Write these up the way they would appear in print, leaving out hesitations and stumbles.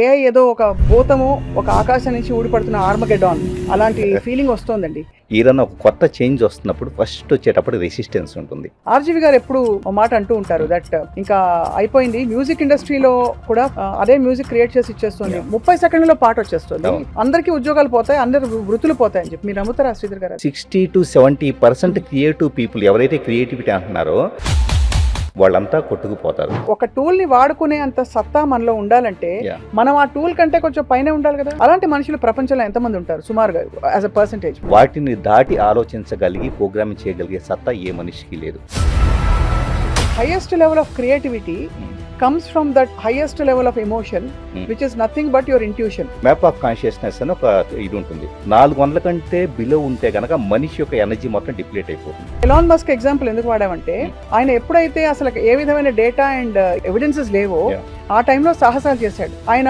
AI ఏదో ఒక భూతము ఒక ఆకాశం నుంచి ఊడిపడుతున్న ఆర్మగెడాన్ అలాంటి ఫీలింగ్ వస్తోందండి. ఏదన్నా ఒక కొత్త చేంజ్ వస్తున్నప్పుడు ఫస్ట్ వచ్చేటప్పుడు రెసిస్టెన్స్ ఉంటుంది. ఆర్జీవి గారు ఎప్పుడు ఒక మాట అంటూ ఉంటారు దట్ ఇంకా అయిపోయింది మ్యూజిక్ ఇండస్ట్రీలో కూడా అదే మ్యూజిక్ క్రియేట్ చేసి ఇచ్చేస్తుంది, 30 సెకండ్లలో పాట వచ్చేస్తుంది, అందరికీ ఉద్యోగాలు పోతాయి, అందరు వృత్తులు పోతాయి అని చెప్పి మీరు నమ్ముతారా శ్రీధర్ గారు? 60 to 70% క్రియేటివ్ పీపుల్ ఎవరైతే క్రియేటివిటీ అంటున్నారో వాళ్ళంతా కొట్టుకుపోతారు. ఒక టూల్ ని వాడుకునే అంత సత్తా మనలో ఉండాలంటే మనం ఆ టూల్ కంటే కొంచెం పైన ఉండాలి కదా. అలాంటి మనుషులు ప్రపంచంలో ఎంతమంది ఉంటారు సుమారుగా యాజ్ అ పర్సెంటేజ్? వాటిని దాటి ఆలోచించగలిగి ప్రోగ్రామింగ్ చేయగలిగే సత్తా ఏ మనిషికి లేదు. Highest level of creativity comes from that highest level of emotion which is nothing but your intuition. Map of consciousness అని ఒక ఇది ఉంటుంది. 400 కంటే బిలో ఉంటే గనక మనిషి యొక్క ఎనర్జీ మొత్తం డిప్లీట్ అయిపోతుంది. ఎలాన్ మస్క్ ఎగ్జాంపుల్ ఎందుకు వాడామంటే ఆయన ఎప్పుడైతే అసలు ఏ విధమైన డేటా అండ్ ఎవిడెన్సెస్ లేవో ఆ టైంలో సాహసాలు చేశాడు. ఆయన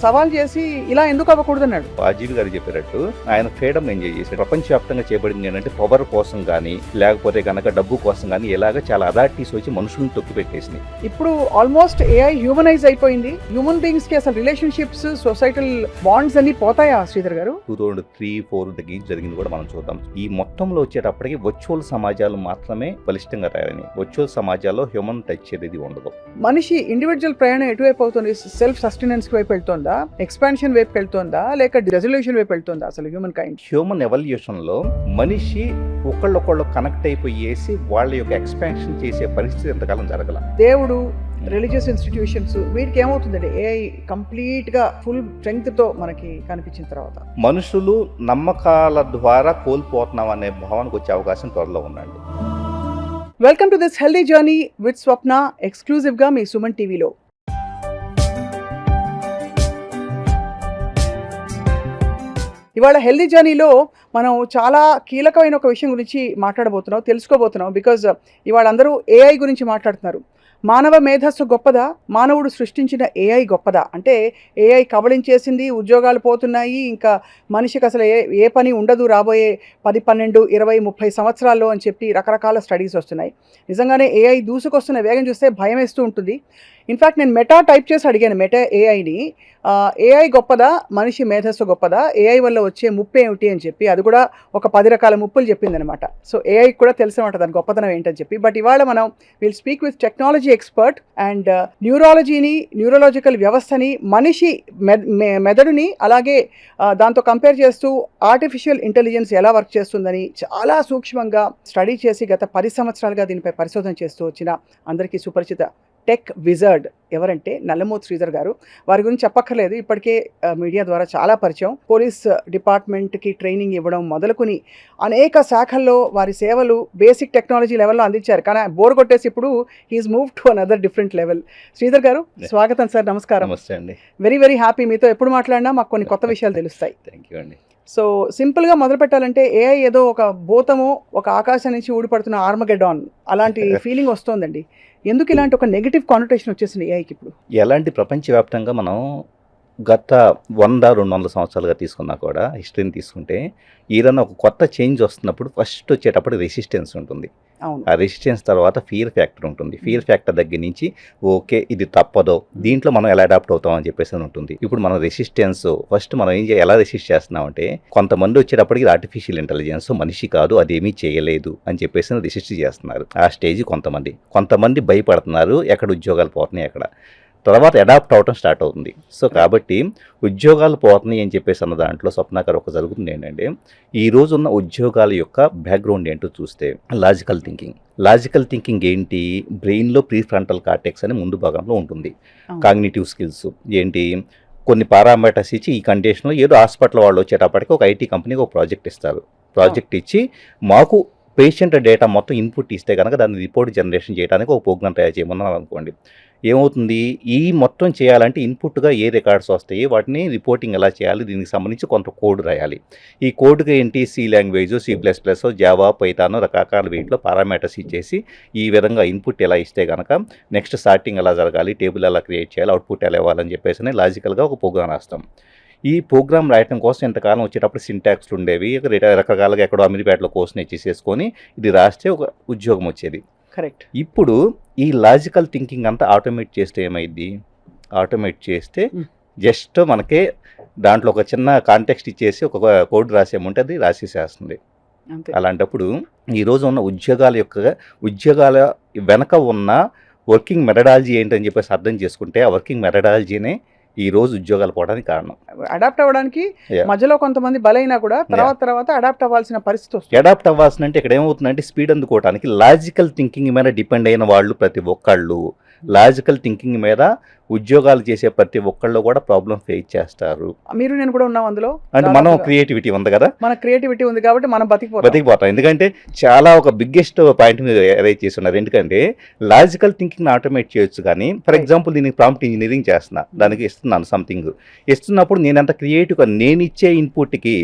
సవాల్ చేసి ఇలా ఎందుకు అవ్వకూడదన్నాడు. ఆర్జీవి గారు చెప్పినట్టు ఆయన ఫ్రీడమ్ ఎంజాయ్ చేశాడు. ప్రపంచవ్యాప్తంగా చేయబడింది ఏంటంటే పవర్ కోసం కానీ లేకపోతే కనుక డబ్బు కోసం కానీ ఇలాగ చాలా అథారిటీస్ వచ్చి మనుషులను తొక్కిపెట్టేసింది. ఇప్పుడు ఆల్మోస్ట్ ఏఐ హ్యూమనైజ్ అయిపోయింది. హ్యూమన్ బీయింగ్స్ కి అసలు రిలేషన్షిప్స్ సొసైటల్ బాండ్స్ అన్ని పోతాయా శ్రీధర్ గారు? 2003-4 దగ్గర జరిగింది కూడా మనం చూద్దాం. ఈ మొత్తంలో వచ్చేటప్పటికి వర్చువల్ సమాజాలు మాత్రమే బలిష్టంగా తయారైనాయి. వర్చువల్ సమాజాల్లో హ్యూమన్ టచ్ అనేది ఉండదు. మనిషి ఇండివిజువల్ ప్రయాణం ఎటువైపు అవుతుంది? సెల్ఫ్ సస్టెనెన్స్ వైపు వెళ్తుందా, ఎక్స్పాన్షన్ వైపు వెళ్తుందా, లేక రెజల్యూషన్ వైపు వెళ్తుందా? అసలు హ్యూమన్ ఎవల్యూషన్ లో మనిషి ఒకళ్ళొకళ్ళు కనెక్ట్ అయిపోయేసి వాళ్ళ యొక్క ఎక్స్పాన్షన్ చేసే పరిస్థితి ఎంతకాలం జరగల. దేవుడు, రిలీజియస్ ఇన్స్టిట్యూషన్స్ వీటికి ఏమవుతుందండి ఏఐ కంప్లీట్ గా ఫుల్ స్ట్రెంగ్త్ తో మనకి కనిపించిన తర్వాత మనుషులు నమ్మకాల ద్వారా కోల్పోతున్నాం అనే భావనకు వచ్చే అవకాశం త్వరలో ఉందండి. Welcome to this healthy journey with Swapna, exclusive గా మీ సుమన్ టీవీలో. ఇవాళ హెల్దీ జర్నీలో మనం చాలా కీలకమైన ఒక విషయం గురించి మాట్లాడబోతున్నాం, తెలుసుకోబోతున్నాం. బికాజ్ ఇవాళ అందరూ ఏఐ గురించి మాట్లాడుతున్నారు. మానవ మేధస్సు గొప్పదా, మానవుడు సృష్టించిన ఏఐ గొప్పదా? అంటే ఏఐ కబళించేసింది, ఉద్యోగాలు పోతున్నాయి, ఇంకా మనిషికి అసలు ఏ పని ఉండదు రాబోయే 10, 12, 20, 30 సంవత్సరాల్లో అని చెప్పి రకరకాల స్టడీస్ వస్తున్నాయి. నిజంగానే ఏఐ దూసుకొస్తున్న వేగం చూస్తే భయం వేస్తూ ఉంటుంది. ఇన్ఫ్యాక్ట్ నేను మెటా టైప్ చేసి అడిగాను మెటా ఏఐని, ఏఐ గొప్పదా, మనిషి మేధస్సు గొప్పదా, ఏఐ వల్ల వచ్చే ముప్పు ఏమిటి అని చెప్పి. అది కూడా ఒక 10 రకాల ముప్పులు చెప్పిందనమాట. సో ఏఐ కూడా తెలిసినమాట దాని గొప్పతనం ఏంటని చెప్పి. బట్ ఇవాళ మనం will speak with technology expert and న్యూరాలజీని, న్యూరలాజికల్ వ్యవస్థని, మనిషి మెదడుని, అలాగే దాంతో కంపేర్ చేస్తూ ఆర్టిఫిషియల్ ఇంటెలిజెన్స్ ఎలా వర్క్ చేస్తుందని చాలా సూక్ష్మంగా స్టడీ చేసి గత 10 సంవత్సరాలుగా దీనిపై పరిశోధన చేస్తూ వచ్చిన అందరికీ సుపరిచిత టెక్ విజర్డ్ ఎవరంటే నల్లమోతు శ్రీధర్ గారు. వారి గురించి చెప్పక్కర్లేదు, ఇప్పటికే మీడియా ద్వారా చాలా పరిచయం. పోలీస్ డిపార్ట్మెంట్కి ట్రైనింగ్ ఇవ్వడం మొదలుకొని అనేక శాఖల్లో వారి సేవలు బేసిక్ టెక్నాలజీ లెవెల్లో అందించారు. కానీ బోర్ కొట్టేసి ఇప్పుడు he's move to another different level. Sridhar గారు స్వాగతం సార్. నమస్కారం. నమస్తే అండి. Very very happy. మీతో ఎప్పుడు మాట్లాడినా మాకు కొన్ని కొత్త విషయాలు తెలుస్తాయి. థ్యాంక్ యూ అండి. సో సింపుల్గా మొదలు పెట్టాలంటే ఏఐ ఏదో ఒక భూతము ఒక ఆకాశం నుంచి ఊడిపడుతున్న ఆర్మగెడాన్ అలాంటి ఫీలింగ్ వస్తోందండి. ఎందుకు ఇలాంటి ఒక నెగిటివ్ కానోటేషన్ వచ్చేసింది ఏఐకి ఇప్పుడు? ఎలాంటి ప్రపంచవ్యాప్తంగా మనం గత 100-200 సంవత్సరాలుగా తీసుకున్నా కూడా హిస్టరీని తీసుకుంటే ఏదన్నా ఒక కొత్త చేంజ్ వస్తున్నప్పుడు ఫస్ట్ వచ్చేటప్పుడు రెసిస్టెన్స్ ఉంటుంది. ఆ రెసిస్టెన్స్ తర్వాత ఫియర్ ఫ్యాక్టర్ ఉంటుంది. ఫియర్ ఫ్యాక్టర్ దగ్గర నుంచి ఓకే ఇది తప్పదో, దీంట్లో మనం ఎలా అడాప్ట్ అవుతాం అని చెప్పేసి ఉంటుంది. ఇప్పుడు మనం రెసిస్టెన్స్ ఫస్ట్ మనం ఎలా రెసిస్ట్ చేస్తున్నామంటే కొంతమంది వచ్చేటప్పటికి ఆర్టిఫిషియల్ ఇంటెలిజెన్స్ మనిషి కాదు, అదేమీ చేయలేదు అని చెప్పేసి రెసిస్ట్ చేస్తున్నారు. ఆ స్టేజ్ కొంతమంది భయపడుతున్నారు, ఎక్కడ ఉద్యోగాలు పోతున్నాయి అక్కడ. తర్వాత అడాప్ట్ అవటం స్టార్ట్ అవుతుంది. సో కాబట్టి ఉద్యోగాలు పోతున్నాయి అని చెప్పేసి అన్న దాంట్లో స్వప్నాకర్ ఒక జరుగుతుంది ఏంటంటే ఈ రోజు ఉన్న ఉద్యోగాల యొక్క బ్యాక్గ్రౌండ్ ఏంటో చూస్తే లాజికల్ థింకింగ్ ఏంటి, బ్రెయిన్లో ప్రీ ఫ్రంటల్ కార్టెక్స్ అని ముందు భాగంలో ఉంటుంది. కాగ్నిటివ్ స్కిల్స్ ఏంటి, కొన్ని పారామీటర్స్ ఇచ్చి ఈ కండిషన్లో ఏదో హాస్పిటల్ వాళ్ళు వచ్చేటప్పటికి ఒక ఐటీ కంపెనీకి ఒక ప్రాజెక్ట్ ఇస్తారు. ప్రాజెక్ట్ ఇచ్చి మాకు పేషెంట్ డేటా మొత్తం ఇన్పుట్ ఇస్తే కనుక దాన్ని రిపోర్ట్ జనరేషన్ చేయడానికి ఒక ప్రోగ్రామ్ తయారు చేయమన్నారు అనుకోండి. ఏమవుతుంది, ఈ మొత్తం చేయాలంటే ఇన్పుట్గా ఏ రికార్డ్స్ వస్తాయి, వాటిని రిపోర్టింగ్ ఎలా చేయాలి, దీనికి సంబంధించి కొంత కోడ్ రాయాలి. ఈ కోడ్కి ఏంటి C language, C++, Java, Python రకరకాల వీటిలో పారామీటర్స్ ఇచ్చేసి ఈ విధంగా ఇన్పుట్ ఎలా ఇస్తే కనుక నెక్స్ట్ సార్టింగ్ ఎలా జరగాలి, టేబుల్ ఎలా క్రియేట్ చేయాలి, అవుట్పుట్ ఎలా ఇవ్వాలని చెప్పేసి లాజికల్గా ఒక ప్రోగ్రామ్ రాస్తాం. ఈ ప్రోగ్రామ్ రాయటం కోసం ఇంతకాలం వచ్చేటప్పుడు సింటాక్స్లు ఉండేవి, రకరకాలుగా ఎక్కడో అమీర్పేటలో కోర్స్ నేర్చేసేసుకొని ఇది రాస్తే ఒక ఉద్యోగం వచ్చేది. కరెక్ట్. ఇప్పుడు ఈ లాజికల్ థింకింగ్ అంతా ఆటోమేట్ చేస్తే ఏమైంది, ఆటోమేట్ చేస్తే జస్ట్ మనకి దాంట్లో ఒక చిన్న కాంటెక్స్ట్ ఇచ్చేసి ఒక కోడ్ రాసేమంటే అది రాసేసేస్తుంది. అంతే. అలాంటప్పుడు ఈరోజు ఉన్న ఉద్యోగాల వెనక ఉన్న వర్కింగ్ మెథడాలజీ ఏంటని చెప్పేసి అర్థం చేసుకుంటే ఆ వర్కింగ్ మెథడాలజీనే ఈ రోజు ఉద్యోగాలు పోవడానికి కారణం. అడాప్ట్ అవ్వడానికి Yeah. మధ్యలో కొంతమంది బలైనా కూడా తర్వాత అడాప్ట్ అవ్వాల్సిన పరిస్థితి వస్తుంది. అడాప్ట్ అవ్వాల్సినంటే ఇక్కడ ఏమవుతుందంటే స్పీడ్ అందుకోవడానికి లాజికల్ థింకింగ్ మీద డిపెండ్ అయిన వాళ్ళు ప్రతి ఒక్కళ్ళు లాజికల్ థింకింగ్ మీద ఉద్యోగాలు చేసే ప్రతి ఒక్కళ్ళు కూడా ప్రాబ్లం ఫేస్ చేస్తారు. మీరు నేను కూడా ఉన్నాం అందులో. అంటే మనం క్రియేటివిటీ ఉంది కదా, మన క్రియేటివిటీ ఉంది కాబట్టి మనం బతికిపోతాం. ఎందుకంటే చాలా ఒక బిగ్గెస్ట్ పాయింట్ మీద అరైజ్ చేస్తున్నారు. ఎందుకంటే లాజికల్ థింకింగ్ ఆటోమేట్ చేయొచ్చు, కానీ ఫర్ ఎగ్జాంపుల్ నేను ప్రాంప్ట్ ఇంజనీరింగ్ చేస్తున్నా, దానికి ఇస్తున్నాను సంథింగ్. ఇస్తున్నప్పుడు నేను ఎంత క్రియేటివ్గా నేను ఇచ్చే ఇన్పుట్కి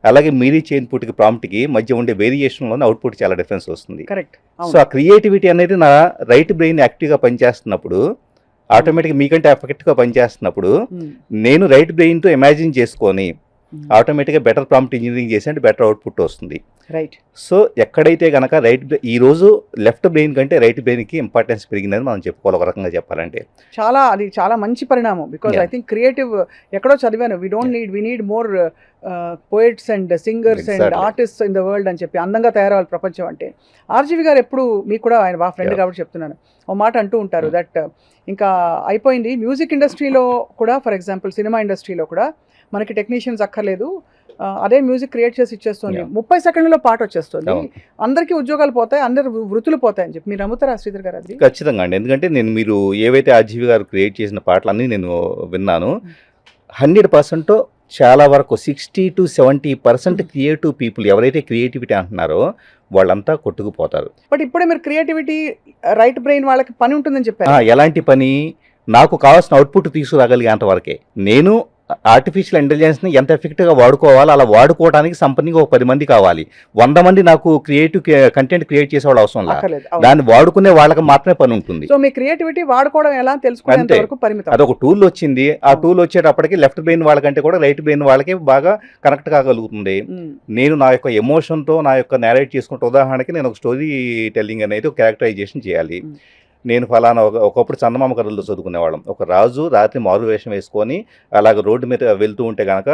అలాగే మీరు ఇచ్చే ఇన్పుట్కి ప్రాంప్ట్కి మధ్య ఉండే వేరియేషన్లోనే అవుట్పుట్ చాలా డిఫరెన్స్ వస్తుంది. కరెక్ట్. సో ఆ క్రియేటివిటీ అనేది నా రైట్ బ్రెయిన్ యాక్టివ్గా పనిచేస్తున్నప్పుడు, ఆటోమేటిక్గా మీకంటే ఎఫెక్ట్గా పనిచేస్తున్నప్పుడు నేను రైట్ బ్రెయిన్తో ఇమాజిన్ చేసుకొని ఆటోమేటిక్గా బెటర్ ప్రాంప్ట్ ఇంజనీరింగ్ చేసి అంటే బెటర్ అవుట్పుట్ వస్తుంది. రైట్. సో ఎక్కడైతే కనుక ఈ రోజు లెఫ్ట్ బ్రెయిన్ కంటే రైట్ బ్రెయిన్కి ఇంపార్టెన్స్ పెరిగిందని మనం చెప్పుకోవాలి ఒక రకంగా చెప్పాలంటే. అది చాలా మంచి పరిణామం. బికాజ్ ఐ థింక్ క్రియేటివ్ ఎక్కడో చదివాను, we need more poets and singers and artist in the world అని చెప్పి, అందంగా తయారవ్వాలి ప్రపంచం అంటే. ఆర్జీవి గారు ఎప్పుడు, మీకు కూడా ఆయన బాగా ఫ్రెండ్ కాబట్టి చెప్తున్నాను, ఓ మాట అంటూ ఉంటారు దట్ ఇంకా అయిపోయింది మ్యూజిక్ ఇండస్ట్రీలో కూడా, ఫర్ ఎగ్జాంపుల్ సినిమా ఇండస్ట్రీలో కూడా మనకి టెక్నీషియన్స్ అక్కర్లేదు, అదే మ్యూజిక్ క్రియేట్ చేసి ఇచ్చేస్తుంది, 30 సెకండ్లలో పాట వచ్చేస్తుంది, అందరికీ ఉద్యోగాలు పోతాయి, అందరు వృత్తులు పోతాయి అని చెప్పి. మీరు నమ్ముతారా శ్రీధర్ గారు అది? ఖచ్చితంగా అండి. ఎందుకంటే మీరు ఏవైతే ఆర్జీవి గారు క్రియేట్ చేసిన పాటలన్నీ నేను విన్నాను. 100% చాలా వరకు 60 to 70% క్రియేటివ్ పీపుల్ ఎవరైతే క్రియేటివిటీ అంటున్నారో వాళ్ళంతా కొట్టుకుపోతారు. బట్ ఇప్పుడే మీరు క్రియేటివిటీ రైట్ బ్రెయిన్ వాళ్ళకి పని ఉంటుందని చెప్పారు. ఎలాంటి పని? నాకు కావాల్సిన అవుట్పుట్ తీసుకురాగలిగేంత వరకే. నేను ఆర్టిఫిషియల్ ఇంటెలిజెన్స్ని ఎంత ఎఫెక్టివ్గా వాడుకోవాలో అలా వాడుకోవడానికి సంపన్నిగా ఒక 10 మంది కావాలి. 100 మంది నాకు క్రియేటివ్ కంటెంట్ క్రియేట్ చేసేవాళ్ళు అవసరం లేదు. దాన్ని వాడుకునే వాళ్ళకి మాత్రమే పని ఉంటుంది. సో మీ క్రియేటివిటీ వాడుకోవడం ఎలా తెలుసుకునేంత వరకు పరిమితం. అదొక టూల్ వచ్చింది. ఆ టూల్ వచ్చేటప్పటికి లెఫ్ట్ బ్రెయిన్ వాళ్ళకంటే కూడా రైట్ బ్రెయిన్ వాళ్ళకి బాగా కనెక్ట్ కాగలుగుతుంది. నేను నా యొక్క ఎమోషన్తో నా యొక్క నేరేట్ చేసుకుంటే, ఉదాహరణకి నేను ఒక స్టోరీ టెల్లింగ్ అనేది ఒక క్యారెక్టరైజేషన్ చేయాలి. నేను ఫలానా ఒకప్పుడు చందమామ కథల్లో చదువుకునేవాళ్ళం. ఒక రాజు రాత్రి మారు వేషం వేసుకొని అలాగ రోడ్డు మీద వెళ్తూ ఉంటే కనుక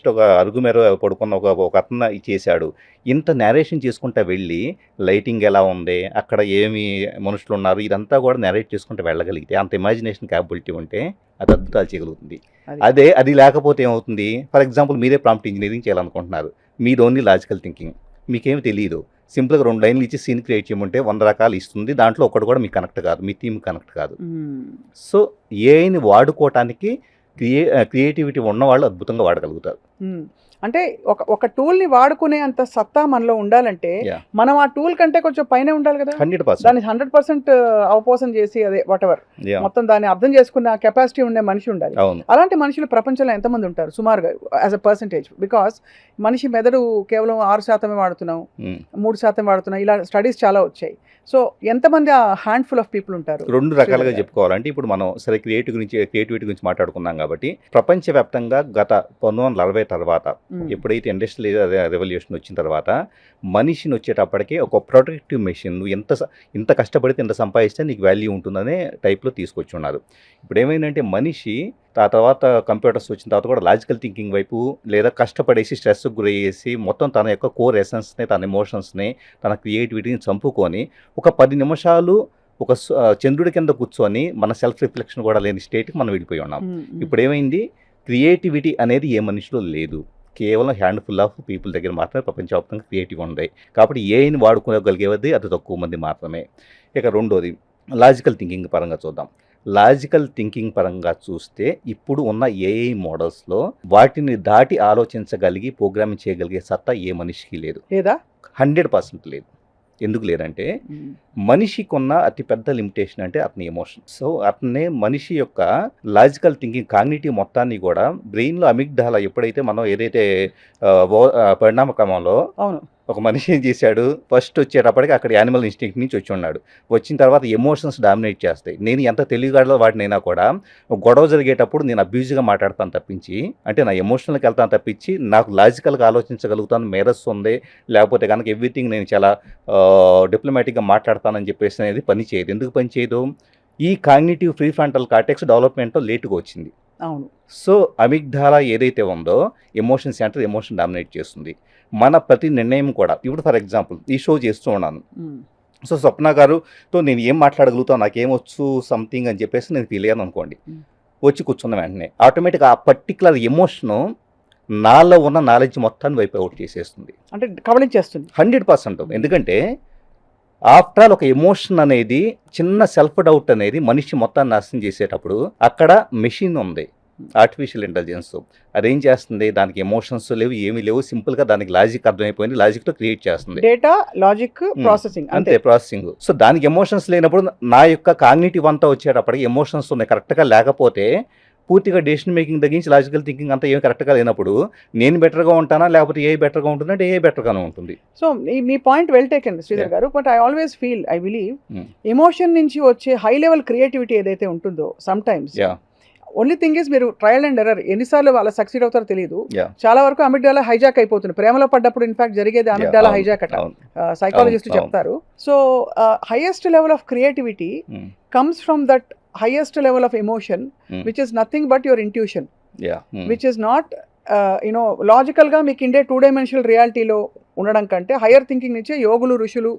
ఒక అరుగు మీద పడుకున్న ఒక అతను చేశాడు. ఇంత నేరేషన్ చేసుకుంటూ వెళ్ళి లైటింగ్ ఎలా ఉంది, అక్కడ ఏమి మనుషులు ఉన్నారు, ఇదంతా కూడా నేరేట్ చేసుకుంటూ వెళ్ళగలిగితే, అంత ఇమాజినేషన్ క్యాపబిలిటీ ఉంటే అది అద్భుతాలు చేయగలుగుతుంది. అది లేకపోతే ఏమవుతుంది? ఫర్ ఎగ్జాంపుల్ మీరే ప్రాంప్ట్ ఇంజనీరింగ్ చేయాలనుకుంటున్నారు, మీది ఓన్లీ లాజికల్ థింకింగ్, మీకేమి తెలియదు. సింపుల్గా 2 లైన్లు ఇచ్చి సీన్ క్రియేట్ చేయమంటే 100 రకాలు ఇస్తుంది. దాంట్లో ఒకటి కూడా మీకు కనెక్ట్ కాదు, మీ థీమ్ కనెక్ట్ కాదు. సో ఏఐని వాడుకోవటానికి క్రియేటివిటీ ఉన్నవాళ్ళు అద్భుతంగా వాడగలుగుతారు. అంటే ఒక టూల్ని వాడుకునే అంత సత్తా మనలో ఉండాలంటే మనం ఆ టూల్ కంటే కొంచెం పైన ఉండాలి కదా. 100%. దాన్ని 100% అవపోసం చేసి అదే వాటెవర్ మొత్తం దాన్ని అర్థం చేసుకున్న కెపాసిటీ ఉండే మనిషి ఉండాలి. అలాంటి మనుషులు ప్రపంచంలో ఎంతమంది ఉంటారు సుమారుగా యాజ్ అ పర్సంటేజ్? బికాస్ మనిషి మెదడు కేవలం 6% వాడుతున్నాం, 3% వాడుతున్నాం, ఇలా స్టడీస్ చాలా వచ్చాయి. సో ఎంతమంది ఆ హ్యాండ్ఫుల్ ఆఫ్ పీపుల్ ఉంటారు? 2 రకాలుగా చెప్పుకోవాలంటే, ఇప్పుడు మనం సరే క్రియేటివిటీ గురించి మాట్లాడుకున్నాం కాబట్టి, ప్రపంచవ్యాప్తంగా గత 1940 తర్వాత ఎప్పుడైతే ఇండస్ట్రియల్ రెవల్యూషన్ వచ్చిన తర్వాత మనిషిని వచ్చేటప్పటికి ఒక ప్రొడక్టివ్ మెషిన్, నువ్వు ఇంత కష్టపడితే ఇంత సంపాదిస్తే నీకు వాల్యూ ఉంటుందనే టైప్లో తీసుకొచ్చి ఉన్నారు. ఇప్పుడు ఏమైందంటే మనిషి ఆ తర్వాత కంప్యూటర్స్ వచ్చిన తర్వాత కూడా లాజికల్ థింకింగ్ వైపు, లేదా కష్టపడేసి స్ట్రెస్కి గురయ్యేసి మొత్తం తన యొక్క కోర్ ఎసెన్స్ని, తన ఎమోషన్స్ని, తన క్రియేటివిటీని చంపుకొని ఒక 10 నిమిషాలు ఒక చంద్రుడి కింద కూర్చొని మన సెల్ఫ్ రిఫ్లెక్షన్ కూడా లేని స్టేట్కి మనం వెళ్ళిపోయి ఉన్నాం. ఇప్పుడు ఏమైంది? క్రియేటివిటీ అనేది ఏ మనిషిలో లేదు, కేవలం హ్యాండ్ఫుల్ ఆఫ్ పీపుల్ దగ్గర మాత్రమే ప్రపంచవ్యాప్తంగా క్రియేటివ్ ఉంది. కాబట్టి ఏఐని వాడుకోగలిగేది అది తక్కువ మంది మాత్రమే. ఇక రెండోది లాజికల్ థింకింగ్ పరంగా చూద్దాం. లాజికల్ థింకింగ్ పరంగా చూస్తే ఇప్పుడు ఉన్న ఏఐ మోడల్స్లో వాటిని దాటి ఆలోచించగలిగి ప్రోగ్రామింగ్ చేయగలిగే సత్తా ఏ మనిషికి లేదు, లేదా 100% లేదు. ఎందుకు లేదంటే మనిషికి ఉన్న అతిపెద్ద లిమిటేషన్ అంటే అతని ఎమోషన్. సో అతనే మనిషి యొక్క లాజికల్ థింకింగ్ కాగ్నిటివ్ మొత్తాన్ని కూడా బ్రెయిన్లో అమిగ్డాలా ఎప్పుడైతే మనం ఏదైతే పరిణామ క్రమంలో ఒక మనిషి ఏం చేశాడు, ఫస్ట్ వచ్చేటప్పటికి అక్కడ యానిమల్ ఇన్స్టింక్ట్ నుంచి వచ్చి ఉన్నాడు. వచ్చిన తర్వాత ఎమోషన్స్ డామినేట్ చేస్తాయి. నేను ఎంత తెలివిగాడలో వాటినైనా కూడా గొడవ జరిగేటప్పుడు నేను అబ్యూజ్గా మాట్లాడతాను తప్పించి, అంటే నా ఎమోషనల్కి వెళ్తాను తప్పించి నాకు లాజికల్గా ఆలోచించగలుగుతాను, మేరస్ ఉంది, లేకపోతే కనుక ఎవ్రీథింగ్ నేను చాలా డిప్లొమాటిక్గా మాట్లాడతానని చెప్పేసి అనేది పని చేయదు. ఎందుకు పని చేయదు? ఈ కాగ్నిటివ్ ప్రీ ఫ్రంటల్ కార్టెక్స్ డెవలప్మెంట్లో లేటుగా వచ్చింది. అవును. సో అమిగ్డాలా ఏదైతే ఉందో ఎమోషన్ సెంటర్ ఎమోషన్ డామినేట్ చేస్తుంది. మన ప్రతి నిర్ణయం కూడా ఇప్పుడు ఫర్ ఎగ్జాంపుల్ ఈ షో చేస్తూ ఉన్నాను. సో స్వప్న గారుతో నేను ఏం మాట్లాడగలుగుతాను, నాకేమొచ్చు సంథింగ్ అని చెప్పేసి నేను ఫీల్ అయ్యాను అనుకోండి. వచ్చి కూర్చున్న వెంటనే ఆటోమేటిక్గా ఆ పర్టికులర్ ఎమోషను నాలో ఉన్న నాలెడ్జ్ మొత్తాన్ని వైప్ అవుట్ చేసేస్తుంది. అంటే కబళించేస్తుంది. 100%. ఎందుకంటే ఆఫ్టర్ ఆల్ ఒక ఎమోషన్ అనేది చిన్న సెల్ఫ్ డౌట్ అనేది మనిషి మొత్తాన్ని నాశనం చేసేటప్పుడు అక్కడ మెషిన్ ఉంది, ఆర్టిఫిషియల్ ఇంటెలిజెన్స్. అదేం చేస్తుంది, దానికి ఎమోషన్స్ లేవు, ఏమీ లేవు, సింపుల్గా దానికి లాజిక్ అర్థమైపోయింది, లాజిక్తో క్రియేట్ చేస్తుంది. డేటా, లాజిక్, ప్రాసెసింగ్ అంతే, ప్రాసెసింగ్. సో దానికి ఎమోషన్స్ లేనప్పుడు నా యొక్క కాగ్నిటివ్ అంతా వచ్చేటప్పటికి ఎమోషన్స్ ఉన్నాయి కరెక్ట్గా లేకపోతే పూర్తిగా డెసిషన్ మేకింగ్ తగ్గించి లాజికల్ థింకింగ్ అంతా ఏమి కరెక్ట్గా లేనప్పుడు నేను బెటర్గా ఉంటానా లేకపోతే ఏ బెటర్గా ఉంటుందంటే ఏ బెటర్గానే ఉంటుంది. సో మీ పాయింట్ వెల్ టేకెన్ శ్రీధర్ గారు. But I always feel, I believe emotion నుంచి వచ్చే హై లెవెల్ క్రియేటివిటీ ఏదైతే ఉంటుందో some times only thing is మీరు ట్రయల్ అండ్ ఎర్రర్ ఎన్నిసార్లు వాళ్ళ సక్సీడ్ అవుతారో తెలియదు. చాలా వరకు అమిగ్డాలా హైజాక్ అయిపోతుంది. ప్రేమలో పడ్డప్పుడు ఇన్ఫాక్ట్ జరిగేది అమిగ్డాలా హైజాక్ అట, సైకాలజిస్ట్ చెప్తారు. So highest level of creativity comes from that highest level of emotion, which is nothing but your intuition, which is not logical గా మీకు ఇండే 2-dimensional రియాలిటీలో ఉండడం కంటే హయ్యర్ థింకింగ్ నుంచే యోగులు, ఋషులు